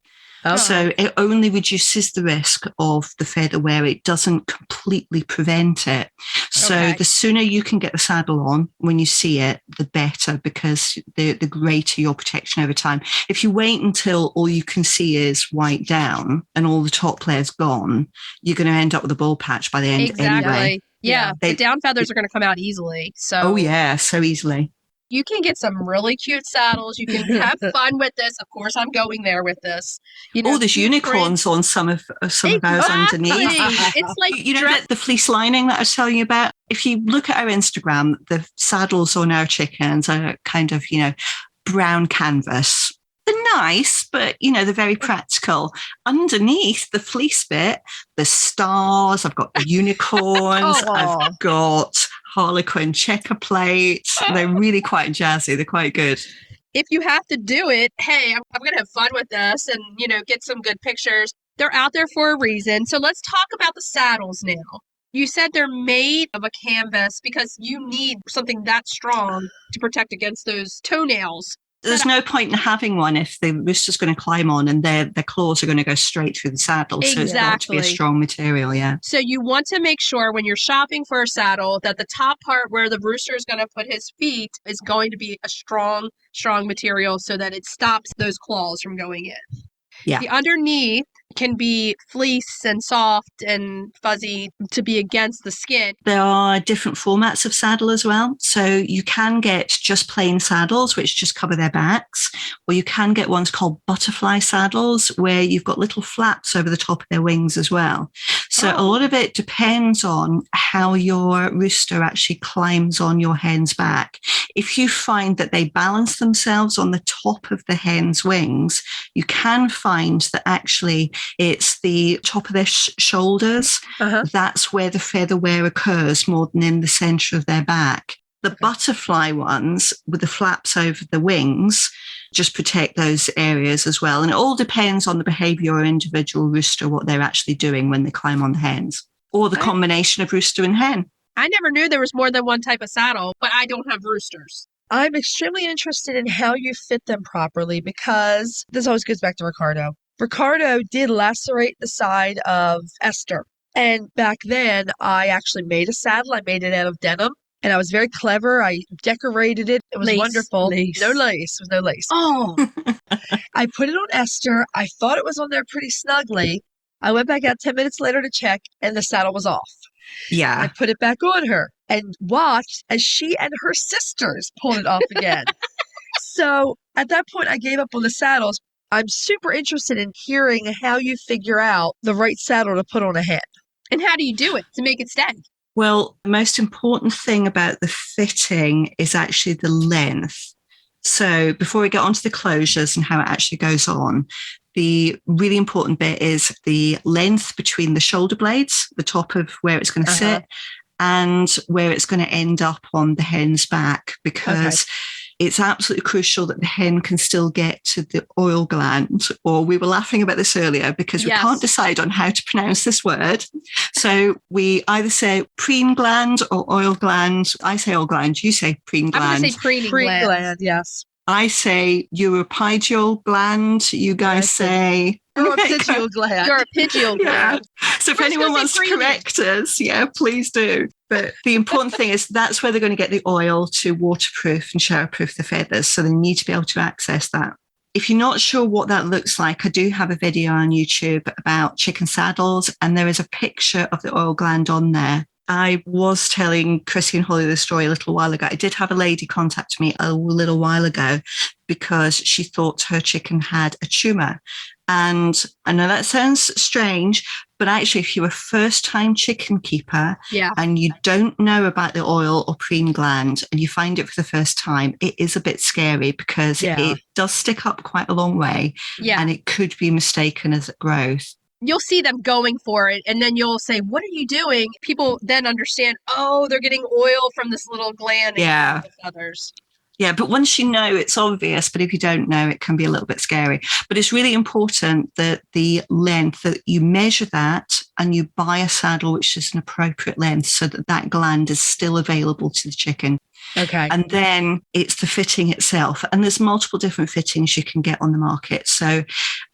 So it only reduces the risk of the feather wear. It doesn't completely prevent it. So the sooner you can get the saddle on when you see it, the better, because the greater your protection over time. If you wait until all you can see is white down and all the top layer's gone, you're going to end up with a bald patch by the end anyway. Yeah, the down feathers are going to come out easily. So so easily. You can get some really cute saddles. You can have fun with this. Of course, I'm going there with this. You know, there's unicorns on some of ours underneath. It's like the fleece lining that I was telling you about. If you look at our Instagram, the saddles on our chickens are kind of, brown canvas. They're nice, but, they're very practical. Underneath the fleece bit, the stars, I've got the unicorns, I've got Harlequin checker plates. They're really quite jazzy. They're quite good. If you have to do it, hey, I'm going to have fun with this and, get some good pictures. They're out there for a reason. So let's talk about the saddles now. You said they're made of a canvas because you need something that strong to protect against those toenails. There's no point in having one if the rooster's going to climb on and their claws are going to go straight through the saddle. Exactly. So it's got to be a strong material, So you want to make sure when you're shopping for a saddle that the top part where the rooster is going to put his feet is going to be a strong material so that it stops those claws from going in. Yeah. The underneath can be fleece and soft and fuzzy to be against the skin. There are different formats of saddle as well. So you can get just plain saddles, which just cover their backs, or you can get ones called butterfly saddles, where you've got little flaps over the top of their wings as well. So a lot of it depends on how your rooster actually climbs on your hen's back. If you find that they balance themselves on the top of the hen's wings, you can find that actually it's the top of their shoulders. That's where the feather wear occurs more than in the center of their back. The butterfly ones with the flaps over the wings just protect those areas as well. And it all depends on the behavior of individual rooster, what they're actually doing when they climb on the hens, or the combination of rooster and hen. I never knew there was more than one type of saddle, but I don't have roosters. I'm extremely interested in how you fit them properly because this always goes back to Ricardo. Ricardo did lacerate the side of Esther. And back then, I actually made a saddle. I made it out of denim. And I was very clever. I decorated it. It was wonderful. No lace. There was no lace. Oh. I put it on Esther. I thought it was on there pretty snugly. I went back out 10 minutes later to check, and the saddle was off. Yeah. I put it back on her and watched as she and her sisters pulled it off again. So at that point, I gave up on the saddles. I'm super interested in hearing how you figure out the right saddle to put on a hen. And how do you do it to make it stay? Well, the most important thing about the fitting is actually the length. So before we get onto the closures and how it actually goes on, the really important bit is the length between the shoulder blades, the top of where it's going to sit, and where it's going to end up on the hen's back, because it's absolutely crucial that the hen can still get to the oil gland. Or we were laughing about this earlier because we can't decide on how to pronounce this word. So we either say preen gland or oil gland. I say oil gland. You say preen I'm gland. going to say preening gland. Gland, yes. I say uropygial gland. You guys say Uropygial gland. Uropygial Yeah. gland. So if We're just anyone gonna say wants to preening. correct us, yeah, please do. But the important thing is that's where they're going to get the oil to waterproof and showerproof the feathers. So they need to be able to access that. If you're not sure what that looks like, I do have a video on YouTube about chicken saddles, and there is a picture of the oil gland on there. I was telling Chrisie&Holly the story a little while ago. I did have a lady contact me a little while ago because she thought her chicken had a tumor. And I know that sounds strange, but actually, if you're a first-time chicken keeper and you don't know about the oil or preen gland and you find it for the first time, it is a bit scary because it does stick up quite a long way and it could be mistaken as growth. You'll see them going for it, and then you'll say, what are you doing? People then understand, oh, they're getting oil from this little gland and the feathers. Yeah, but once you know, it's obvious. But if you don't know, it can be a little bit scary. But it's really important that the length, that you measure that and you buy a saddle which is an appropriate length so that that gland is still available to the chicken. Okay. And then it's the fitting itself. And there's multiple different fittings you can get on the market. So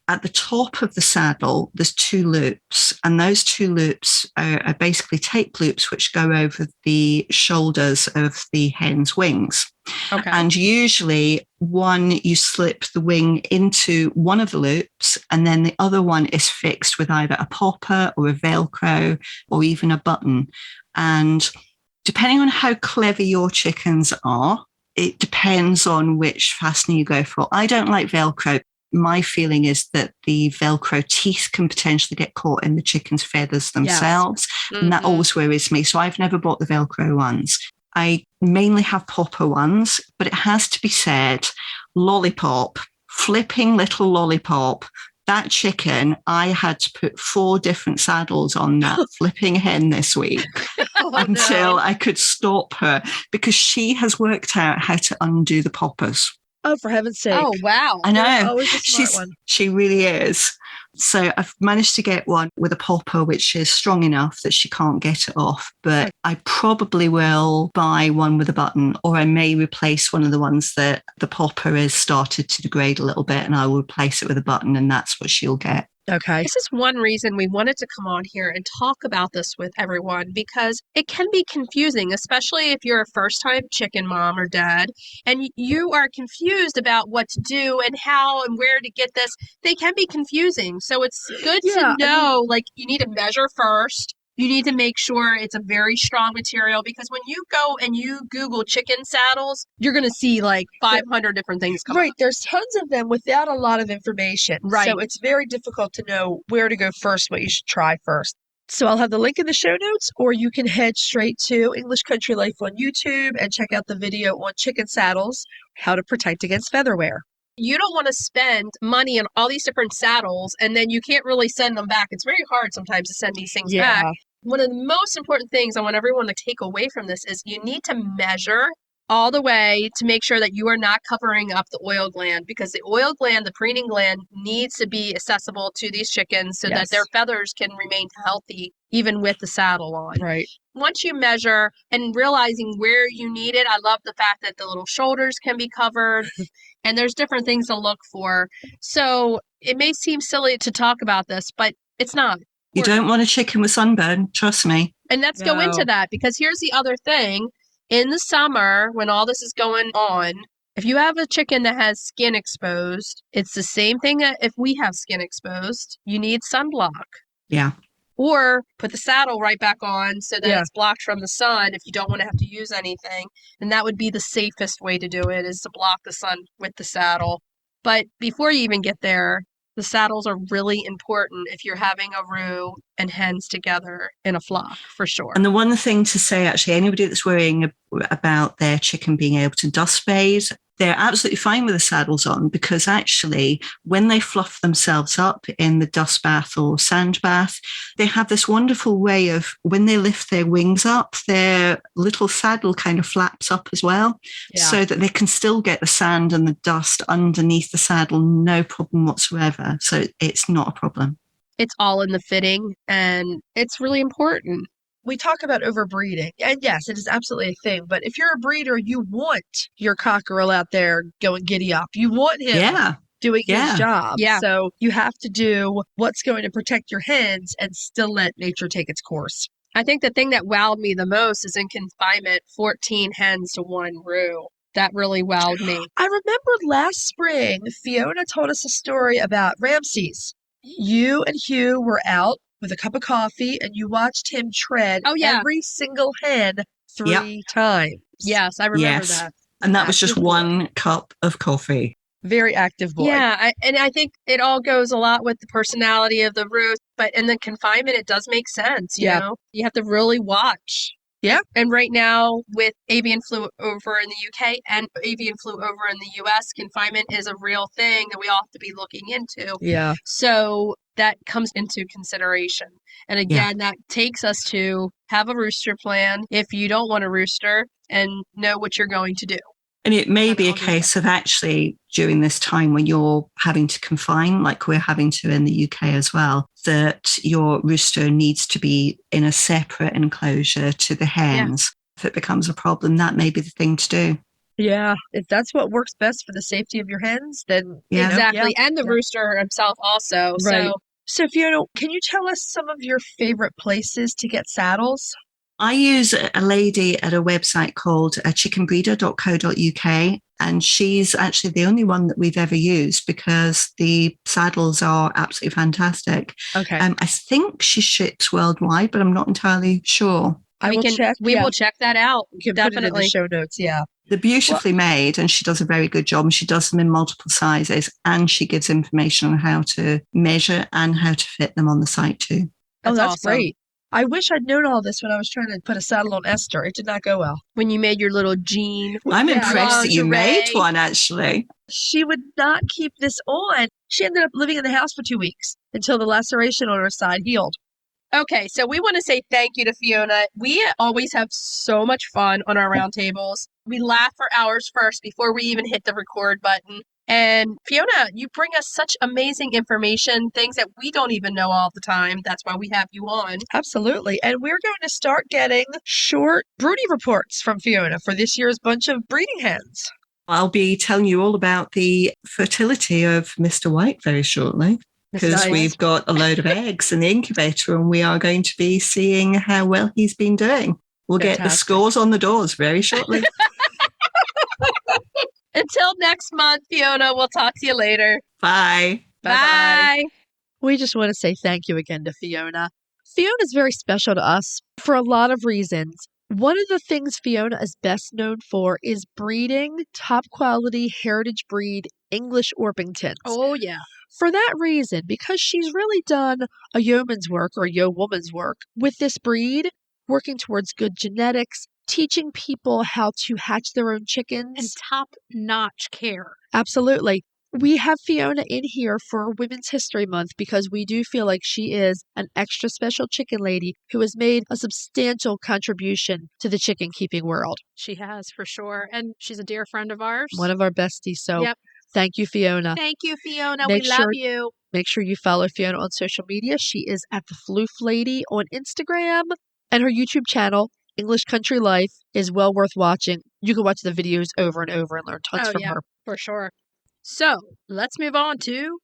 at the top of the saddle, there's 2 loops, and those 2 loops are basically tape loops which go over the shoulders of the hen's wings. Okay. And usually you slip the wing into one of the loops, and then the other one is fixed with either a popper or a Velcro or even a button. And depending on how clever your chickens are, it depends on which fastening you go for. I don't like Velcro. My feeling is that the Velcro teeth can potentially get caught in the chicken's feathers themselves. Yes. And that always worries me. So I've never bought the Velcro ones. I mainly have popper ones, but it has to be said, lollipop, flipping little lollipop, that chicken, I had to put 4 different saddles on that flipping hen this week until I could stop her, because she has worked out how to undo the poppers. Oh, for heaven's sake. Oh, wow. I know. Always a smart one. She really is. So I've managed to get one with a popper, which is strong enough that she can't get it off. But I probably will buy one with a button, or I may replace one of the ones that the popper has started to degrade a little bit, and I will replace it with a button, and that's what she'll get. Okay. This is one reason we wanted to come on here and talk about this with everyone, because it can be confusing, especially if you're a first-time chicken mom or dad and you are confused about what to do and how and where to get this. They can be confusing. So it's good to know, like, you need to measure first. You need to make sure it's a very strong material, because when you go and you Google chicken saddles, you're going to see like 500 different things come up. There's tons of them without a lot of information. Right. So it's very difficult to know where to go first, what you should try first. So I'll have the link in the show notes, or you can head straight to English Country Life on YouTube and check out the video on chicken saddles, how to protect against featherwear. You don't want to spend money on all these different saddles and then you can't really send them back. It's very hard sometimes to send these things back. One of the most important things I want everyone to take away from this is you need to measure all the way to make sure that you are not covering up the oil gland, because the oil gland, the preening gland, needs to be accessible to these chickens so that their feathers can remain healthy even with the saddle on. Right. Once you measure and realizing where you need it, I love the fact that the little shoulders can be covered and there's different things to look for. So it may seem silly to talk about this, but it's not. You don't want a chicken with sunburn, trust me. And let's go into that, because here's the other thing. In the summer, when all this is going on, if you have a chicken that has skin exposed, it's the same thing that if we have skin exposed, you need sunblock. Yeah. Or put the saddle right back on so that it's blocked from the sun if you don't want to have to use anything. And that would be the safest way to do it, is to block the sun with the saddle. But before you even get there, the saddles are really important if you're having a roux and hens together in a flock, for sure. And the one thing to say, actually, anybody that's worrying about their chicken being able to dust bathe, they're absolutely fine with the saddles on, because actually when they fluff themselves up in the dust bath or sand bath, they have this wonderful way of, when they lift their wings up, their little saddle kind of flaps up as well, so that they can still get the sand and the dust underneath the saddle, no problem whatsoever. So it's not a problem. It's all in the fitting, and it's really important. We talk about overbreeding, and yes, it is absolutely a thing. But if you're a breeder, you want your cockerel out there going giddy up. You want him Yeah. doing his Yeah. job. Yeah. So you have to do what's going to protect your hens and still let nature take its course. I think the thing that wowed me the most is in confinement, 14 hens to 1 roux. That really wowed me. I remember last spring, Fiona told us a story about Ramses. You and Hugh were out with a cup of coffee and you watched him tread Oh, yeah. every single hen 3 times. Yes, I remember Yes. that. And that was just Active boy. 1 cup of coffee. Very active boy. Yeah, and I think it all goes a lot with the personality of the roux, but in the confinement, it does make sense, you know? You have to really watch. Yeah. And right now, with avian flu over in the UK and avian flu over in the US, confinement is a real thing that we all have to be looking into. Yeah. So that comes into consideration. And again, that takes us to have a rooster plan if you don't want a rooster and know what you're going to do. And it may be a I'll do case of actually during this time when you're having to confine, like we're having to in the UK as well, that your rooster needs to be in a separate enclosure to the hens. If it becomes a problem, that may be the thing to do. Yeah. If that's what works best for the safety of your hens, then Yeah. Exactly. Yeah. And the rooster himself also. Right. So So Fiona, can you tell us some of your favorite places to get saddles? I use a lady at a website called chickenbreeder.co.uk, and she's actually the only one that we've ever used because the saddles are absolutely fantastic. Okay. I think she ships worldwide, but I'm not entirely sure. I will check. We will check that out. You can put it in the show notes. Yeah. They're beautifully made, and she does a very good job. And she does them in multiple sizes, and she gives information on how to measure and how to fit them on the site too. That's awesome. great. I wish I'd known all this when I was trying to put a saddle on Esther. It did not go well. When you made your little jean. I'm impressed that you lingerie. made one, actually. She would not keep this on. She ended up living in the house for 2 weeks until the laceration on her side healed. Okay, so we want to say thank you to Fiona. We always have so much fun on our roundtables. We laugh for hours first before we even hit the record button. And Fiona, you bring us such amazing information, things that we don't even know all the time. That's why we have you on. Absolutely. And we're going to start getting short broody reports from Fiona for this year's bunch of breeding hens. I'll be telling you all about the fertility of Mr. White very shortly, because we've got a load of eggs in the incubator and we are going to be seeing how well he's been doing. We'll get the scores on the doors very shortly. Until next month, Fiona, we'll talk to you later. Bye. Bye. We just want to say thank you again to Fiona. Fiona is very special to us for a lot of reasons. One of the things Fiona is best known for is breeding top quality heritage breed English Orpingtons. Oh, yeah. For that reason, because she's really done a yeoman's work or a yeowoman's work with this breed, working towards good genetics, teaching people how to hatch their own chickens. And top-notch care. Absolutely. We have Fiona in here for Women's History Month because we do feel like she is an extra special chicken lady who has made a substantial contribution to the chicken keeping world. She has, for sure. And she's a dear friend of ours. One of our besties. So thank you, Fiona. Thank you, Fiona. We love you. Make sure you follow Fiona on social media. She is at the Floof Lady on Instagram, and her YouTube channel, English Country Life, is well worth watching. You can watch the videos over and over and learn tons from her. For sure. So let's move on to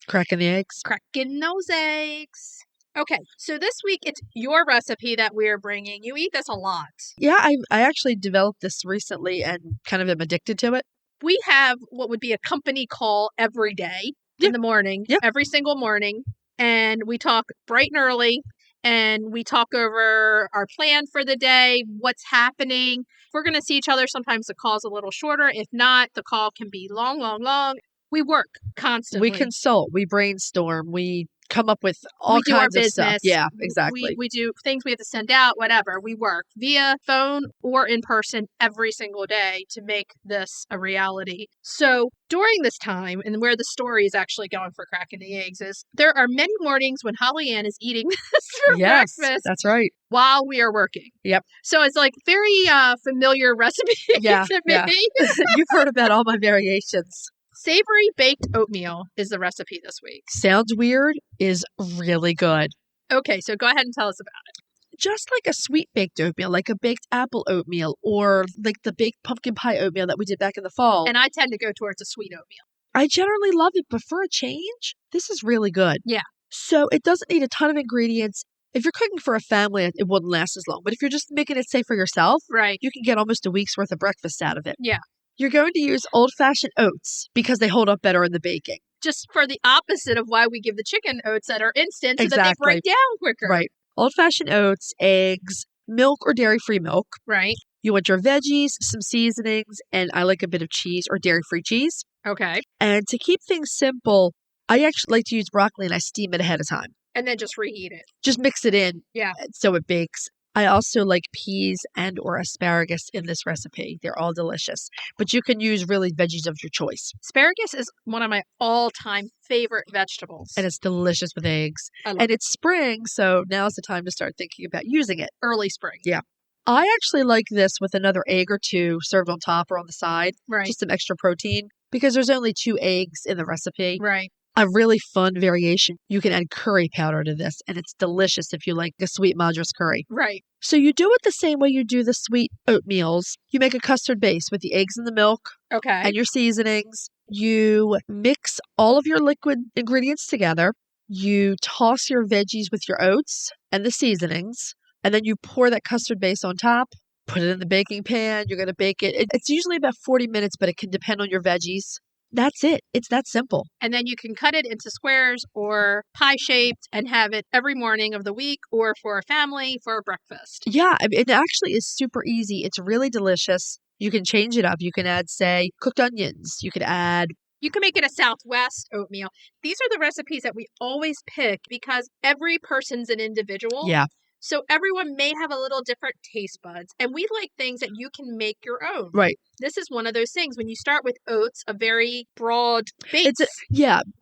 cracking the eggs. Cracking those eggs. Okay, so this week it's your recipe that we're bringing. You eat this a lot. Yeah, I actually developed this recently and kind of am addicted to it. We have what would be a company call every day in the morning, every single morning. And we talk bright and early. And we talk over our plan for the day, what's happening. If we're going to see each other, sometimes the call's a little shorter. If not, the call can be long, long, long. We work constantly. We consult. We brainstorm. We come up with all kinds of stuff. Yeah, exactly. We do things we have to send out, whatever. We work via phone or in person every single day to make this a reality. So during this time, and where the story is actually going for cracking the eggs, is there are many mornings when Holly Ann is eating this for breakfast. That's right. While we are working. Yep. So it's like very familiar recipe to me. You've heard about all my variations. Savory Baked Oatmeal is the recipe this week. Sounds weird, is really good. Okay, so go ahead and tell us about it. Just like a sweet baked oatmeal, like a baked apple oatmeal, or like the baked pumpkin pie oatmeal that we did back in the fall. And I tend to go towards a sweet oatmeal. I generally love it, but for a change, this is really good. Yeah. So it doesn't need a ton of ingredients. If you're cooking for a family, it wouldn't last as long. But if you're just making it safe for yourself, Right. you can get almost a week's worth of breakfast out of it. Yeah. You're going to use old-fashioned oats because they hold up better in the baking. Just for the opposite of why we give the chicken oats that are instant so that they Exactly. break down quicker. Right. Old-fashioned oats, eggs, milk or dairy-free milk. Right. You want your veggies, some seasonings, and I like a bit of cheese or dairy-free cheese. Okay. And to keep things simple, I actually like to use broccoli and I steam it ahead of time. And then just reheat it. Just mix it in. Yeah. So it bakes. I also like peas and or asparagus in this recipe. They're all delicious. But you can use really veggies of your choice. Asparagus is one of my all-time favorite vegetables. And it's delicious with eggs. I love And it's spring, so now's the time to start thinking about using it. early spring. Yeah. I actually like this with another egg or two served on top or on the side. Right. Just some extra protein. Because there's only 2 eggs in the recipe. Right. A really fun variation. You can add curry powder to this, and it's delicious if you like a sweet Madras curry. Right. So you do it the same way you do the sweet oatmeals. You make a custard base with the eggs and the milk Okay. and your seasonings. You mix all of your liquid ingredients together. You toss your veggies with your oats and the seasonings, and then you pour that custard base on top. Put it in the baking pan. You're going to bake it. It's usually about 40 minutes, but it can depend on your veggies. That's it. It's that simple. And then you can cut it into squares or pie shaped and have it every morning of the week or for a family for breakfast. Yeah, I mean, it actually is super easy. It's really delicious. You can change it up. You can add, say, cooked onions. You could add... You can make it a Southwest oatmeal. These are the recipes that we always pick because every person's an individual. Yeah. So everyone may have a little different taste buds. And we like things that you can make your own. Right. This is one of those things. When you start with oats, a very broad base.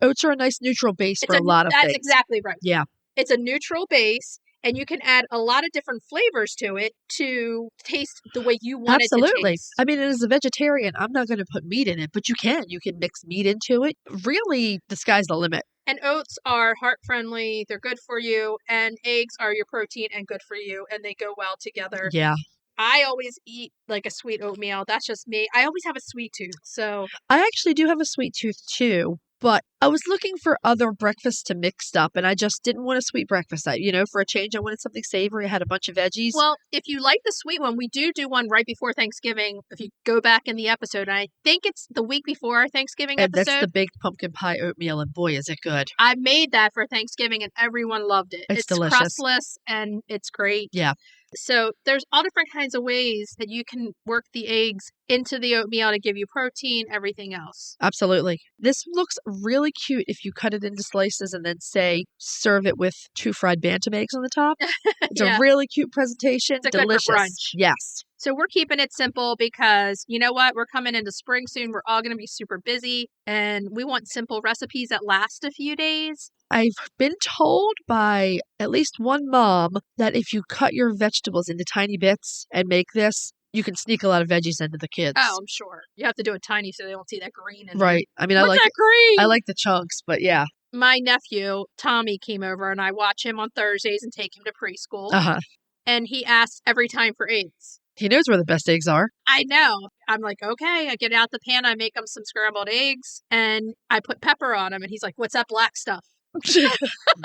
Oats are a nice neutral base for a lot of things. That's exactly right. Yeah. It's a neutral base, and you can add a lot of different flavors to it to taste the way you want it to Absolutely. taste. I mean, as a vegetarian, I'm not going to put meat in it, but you can. You can mix meat into it. Really, the sky's the limit. And oats are heart-friendly, they're good for you, and eggs are your protein and good for you, and they go well together. Yeah. I always eat like a sweet oatmeal. That's just me. I always have a sweet tooth, so... I actually do have a sweet tooth too, but I was looking for other breakfasts to mix up, and I just didn't want a sweet breakfast. For a change, I wanted something savory. I had a bunch of veggies. Well, if you like the sweet one, we do one right before Thanksgiving. If you go back in the episode, I think it's the week before our Thanksgiving and episode. That's the baked pumpkin pie oatmeal, and boy, is it good. I made that for Thanksgiving, and everyone loved it. It's delicious. Crustless, and it's great. Yeah. So there's all different kinds of ways that you can work the eggs into the oatmeal to give you protein, everything else. Absolutely. This looks really cute if you cut it into slices and then, say, serve it with 2 fried bantam eggs on the top. It's a really cute presentation. It's delicious. Good for brunch. Yes. So we're keeping it simple because, you know what? We're coming into spring soon. We're all going to be super busy, and we want simple recipes that last a few days. I've been told by at least one mom that if you cut your vegetables into tiny bits and make this, you can sneak a lot of veggies into the kids. Oh, I'm sure. You have to do it tiny so they don't see that green. Right. I mean, What's that green? I like the chunks, but yeah. My nephew, Tommy, came over, and I watch him on Thursdays and take him to preschool. Uh-huh. And he asks every time for eggs. He knows where the best eggs are. I know. I'm like, okay. I get out the pan. I make him some scrambled eggs, and I put pepper on them. And he's like, what's that black stuff?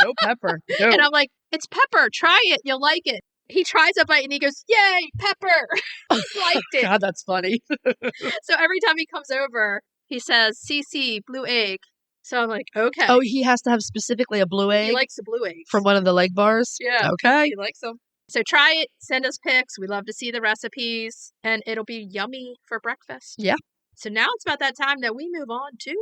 No pepper. No. And I'm like, it's pepper. Try it. You'll like it. He tries a bite, and he goes, yay, pepper. Liked it. God, that's funny. So every time he comes over, he says, CC, blue egg. So I'm like, okay. Oh, he has to have specifically a blue egg? He likes the blue eggs. From one of the leg bars? Yeah. Okay. He likes them. So try it. Send us pics. We love to see the recipes. And it'll be yummy for breakfast. Yeah. So now it's about that time that we move on to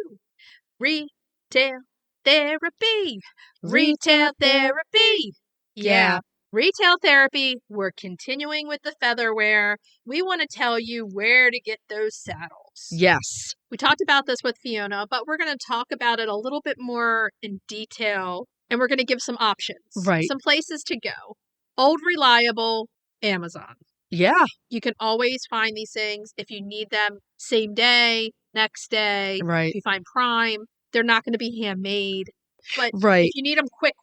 retail therapy. Retail therapy. Yeah. Retail therapy. We're continuing with the featherware. We want to tell you where to get those saddles. Yes. We talked about this with Fiona, but we're going to talk about it a little bit more in detail, and we're going to give some options. Right. Some places to go. Old Reliable, Amazon. Yeah. You can always find these things if you need them same day, next day. Right. If you find prime, they're not going to be handmade. But Right. if you need them quick,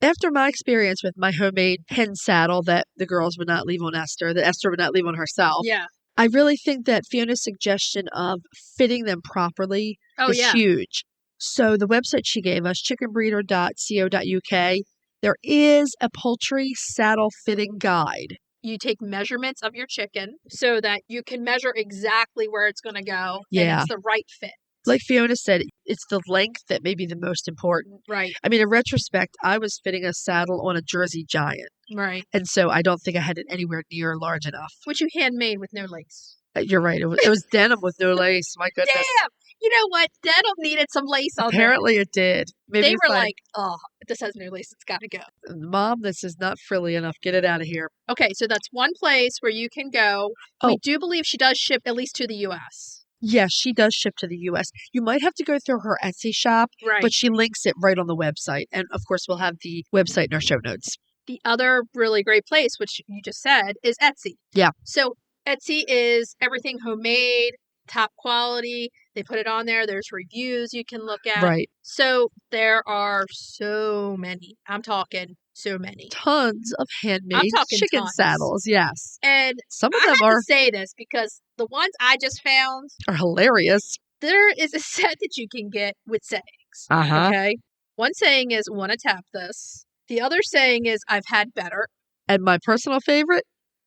After my experience with my homemade hen saddle that the girls would not leave on Esther, that Esther would not leave on herself, yeah. I really think that Fiona's suggestion of fitting them properly Oh, is yeah. huge. So the website she gave us, chickenbreeder.co.uk, there is a poultry saddle fitting guide. You take measurements of your chicken so that you can measure exactly where it's going to go. And Yeah. it's the right fit. Like Fiona said, it's the length that may be the most important. Right. I mean, in retrospect, I was fitting a saddle on a Jersey Giant. Right. And so I don't think I had it anywhere near large enough. Which you handmade with no lace. You're right. It was denim with no lace. My goodness. Damn! You know what? Denim needed some lace on there. Apparently it did. Maybe They were like, oh, this has no lace. It's got to go. Mom, this is not frilly enough. Get it out of here. Okay, so that's one place where you can go. Oh. We do believe she does ship at least to the U.S. Yes, she does ship to the U.S. You might have to go through her Etsy shop, Right. but she links it right on the website. And of course, we'll have the website in our show notes. The other really great place, which you just said, is Etsy. Yeah. So Etsy is everything homemade, top quality. They put it on there. There's reviews you can look at. Right. So there are so many. I'm talking so many. Tons of handmade chicken tons. saddles. Yes. And some of I them have are to say this because the ones I just found, hilarious. there is a set that you can get with sayings. Uh-huh. Okay. One saying is, want to tap this. The other saying is, I've had better. And my personal favorite?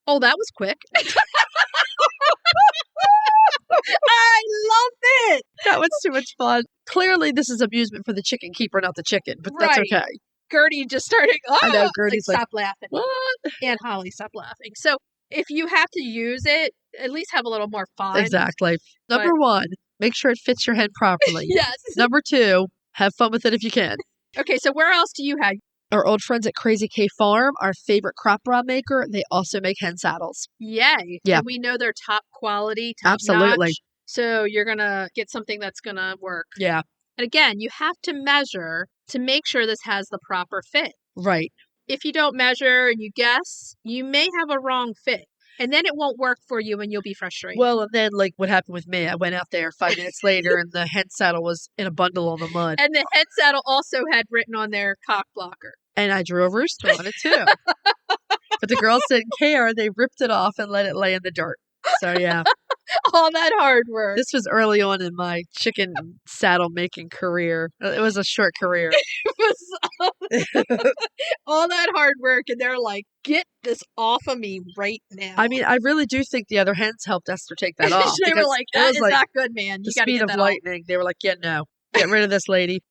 Oh, that was quick. I loved it. That was too much fun. Clearly, this is amusement for the chicken keeper, not the chicken, but that's Right. okay. Gertie just started, I know, Gertie's like, stop laughing. What? And Holly, stop laughing. So if you have to use it, at least have a little more fun. Exactly. Number one, make sure it fits your head properly. Yes. Number two, have fun with it if you can. Okay, so where else do you have? Our old friends at Krazy K Farm, our favorite crop bra maker, they also make hen saddles. Yay. Yeah. And we know they're top quality, top Absolutely. notch. So you're going to get something that's going to work. Yeah. And again, you have to measure to make sure this has the proper fit. Right. If you don't measure and you guess, you may have a wrong fit. And then it won't work for you and you'll be frustrated. Well, and then like what happened with me, I went out there 5 minutes later and the hen saddle was in a bundle on the mud. And the head saddle also had written on there cock blocker. And I drew a rooster on it too. But the girls didn't care. They ripped it off and let it lay in the dirt. So yeah. All that hard work. This was early on in my chicken saddle making career. It was a short career. All that hard work, and they're like, get this off of me right now. I mean, I really do think the other hens helped Esther take that off. They were like, that is like not good, man. The You gotta speed get of that lightning. They were like, yeah, no. Get rid of this lady.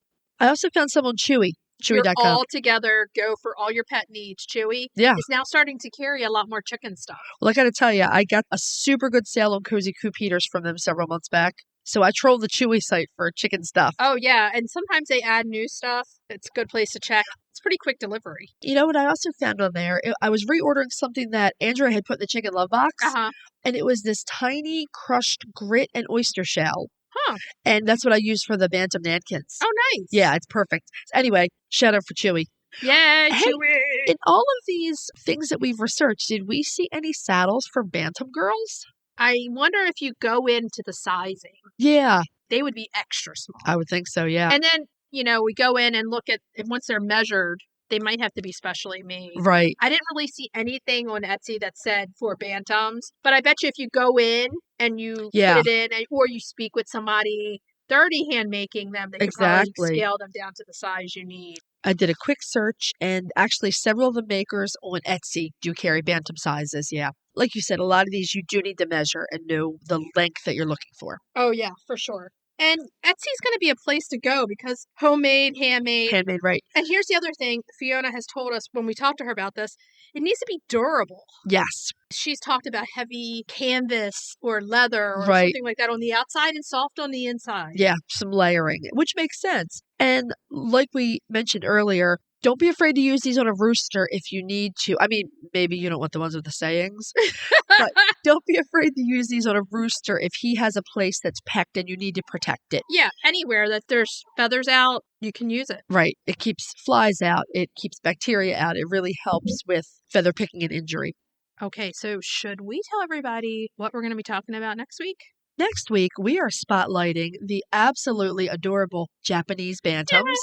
I also found some on Chewy. You're Chewy.com. all together, go for all your pet needs. Chewy is now starting to carry a lot more chicken stuff. Well, I got to tell you, I got a super good sale on Cozy Coop heaters from them several months back. So I trolled the Chewy site for chicken stuff. Oh, yeah. And sometimes they add new stuff. It's a good place to check. It's pretty quick delivery. You know what I also found on there? I was reordering something that Andrea had put in the chicken Luv Box. Uh-huh. And it was this tiny crushed grit and oyster shell. Huh. And that's what I use for the Bantam Nankins. Oh, nice. Yeah, it's perfect. Anyway, shout out for Chewy. Yay, Hey, Chewy. in all of these things that we've researched, did we see any saddles for Bantam girls? I wonder if you go into the sizing. Yeah. They would be extra small. I would think so, yeah. And then, we go in and look at, and once they're measured, they might have to be specially made. Right. I didn't really see anything on Etsy that said for bantams, but I bet you if you go in and you put it in, or you speak with somebody, they're already hand making them. They can probably scale them down to the size you need. I did a quick search, and actually several of the makers on Etsy do carry Bantam sizes, yeah. Like you said, a lot of these you do need to measure and know the length that you're looking for. Oh, yeah, for sure. And Etsy's going to be a place to go because homemade, handmade. Handmade, right. And here's the other thing Fiona has told us when we talked to her about this. It needs to be durable. Yes. She's talked about heavy canvas or leather or something like that on the outside and soft on the inside. Yeah, some layering, which makes sense. And like we mentioned earlier, don't be afraid to use these on a rooster if you need to. I mean, maybe you don't want the ones with the sayings, but don't be afraid to use these on a rooster if he has a place that's pecked and you need to protect it. Yeah, anywhere that there's feathers out, you can use it. Right. It keeps flies out. It keeps bacteria out. It really helps with feather picking and injury. Okay, so should we tell everybody what we're going to be talking about next week? Next week, we are spotlighting the absolutely adorable Japanese bantams.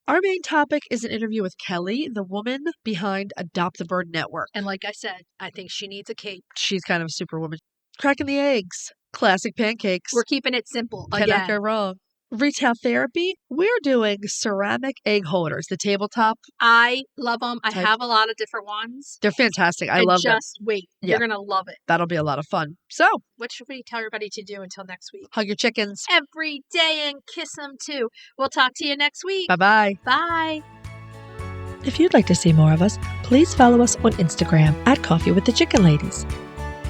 Our main topic is an interview with Kelly, the woman behind Adopt a Bird Network. And like I said, I think she needs a cape. She's kind of a superwoman. Cracking the eggs. Classic pancakes. We're keeping it simple. Cannot go wrong. Retail therapy, we're doing ceramic egg holders, the tabletop. I love them. I have a lot of different ones. They're fantastic. I love them. Just wait. Yeah. You're going to love it. That'll be a lot of fun. So, what should we tell everybody to do until next week? Hug your chickens every day and kiss them too. We'll talk to you next week. Bye-bye. Bye. If you'd like to see more of us, please follow us on Instagram at Coffee with the Chicken Ladies.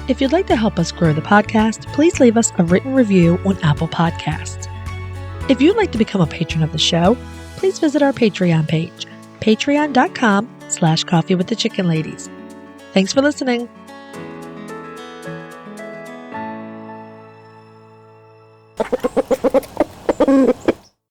If you'd like to help us grow the podcast, please leave us a written review on Apple Podcasts. If you'd like to become a patron of the show, please visit our Patreon page, patreon.com/coffeewiththechickenladies. Thanks for listening.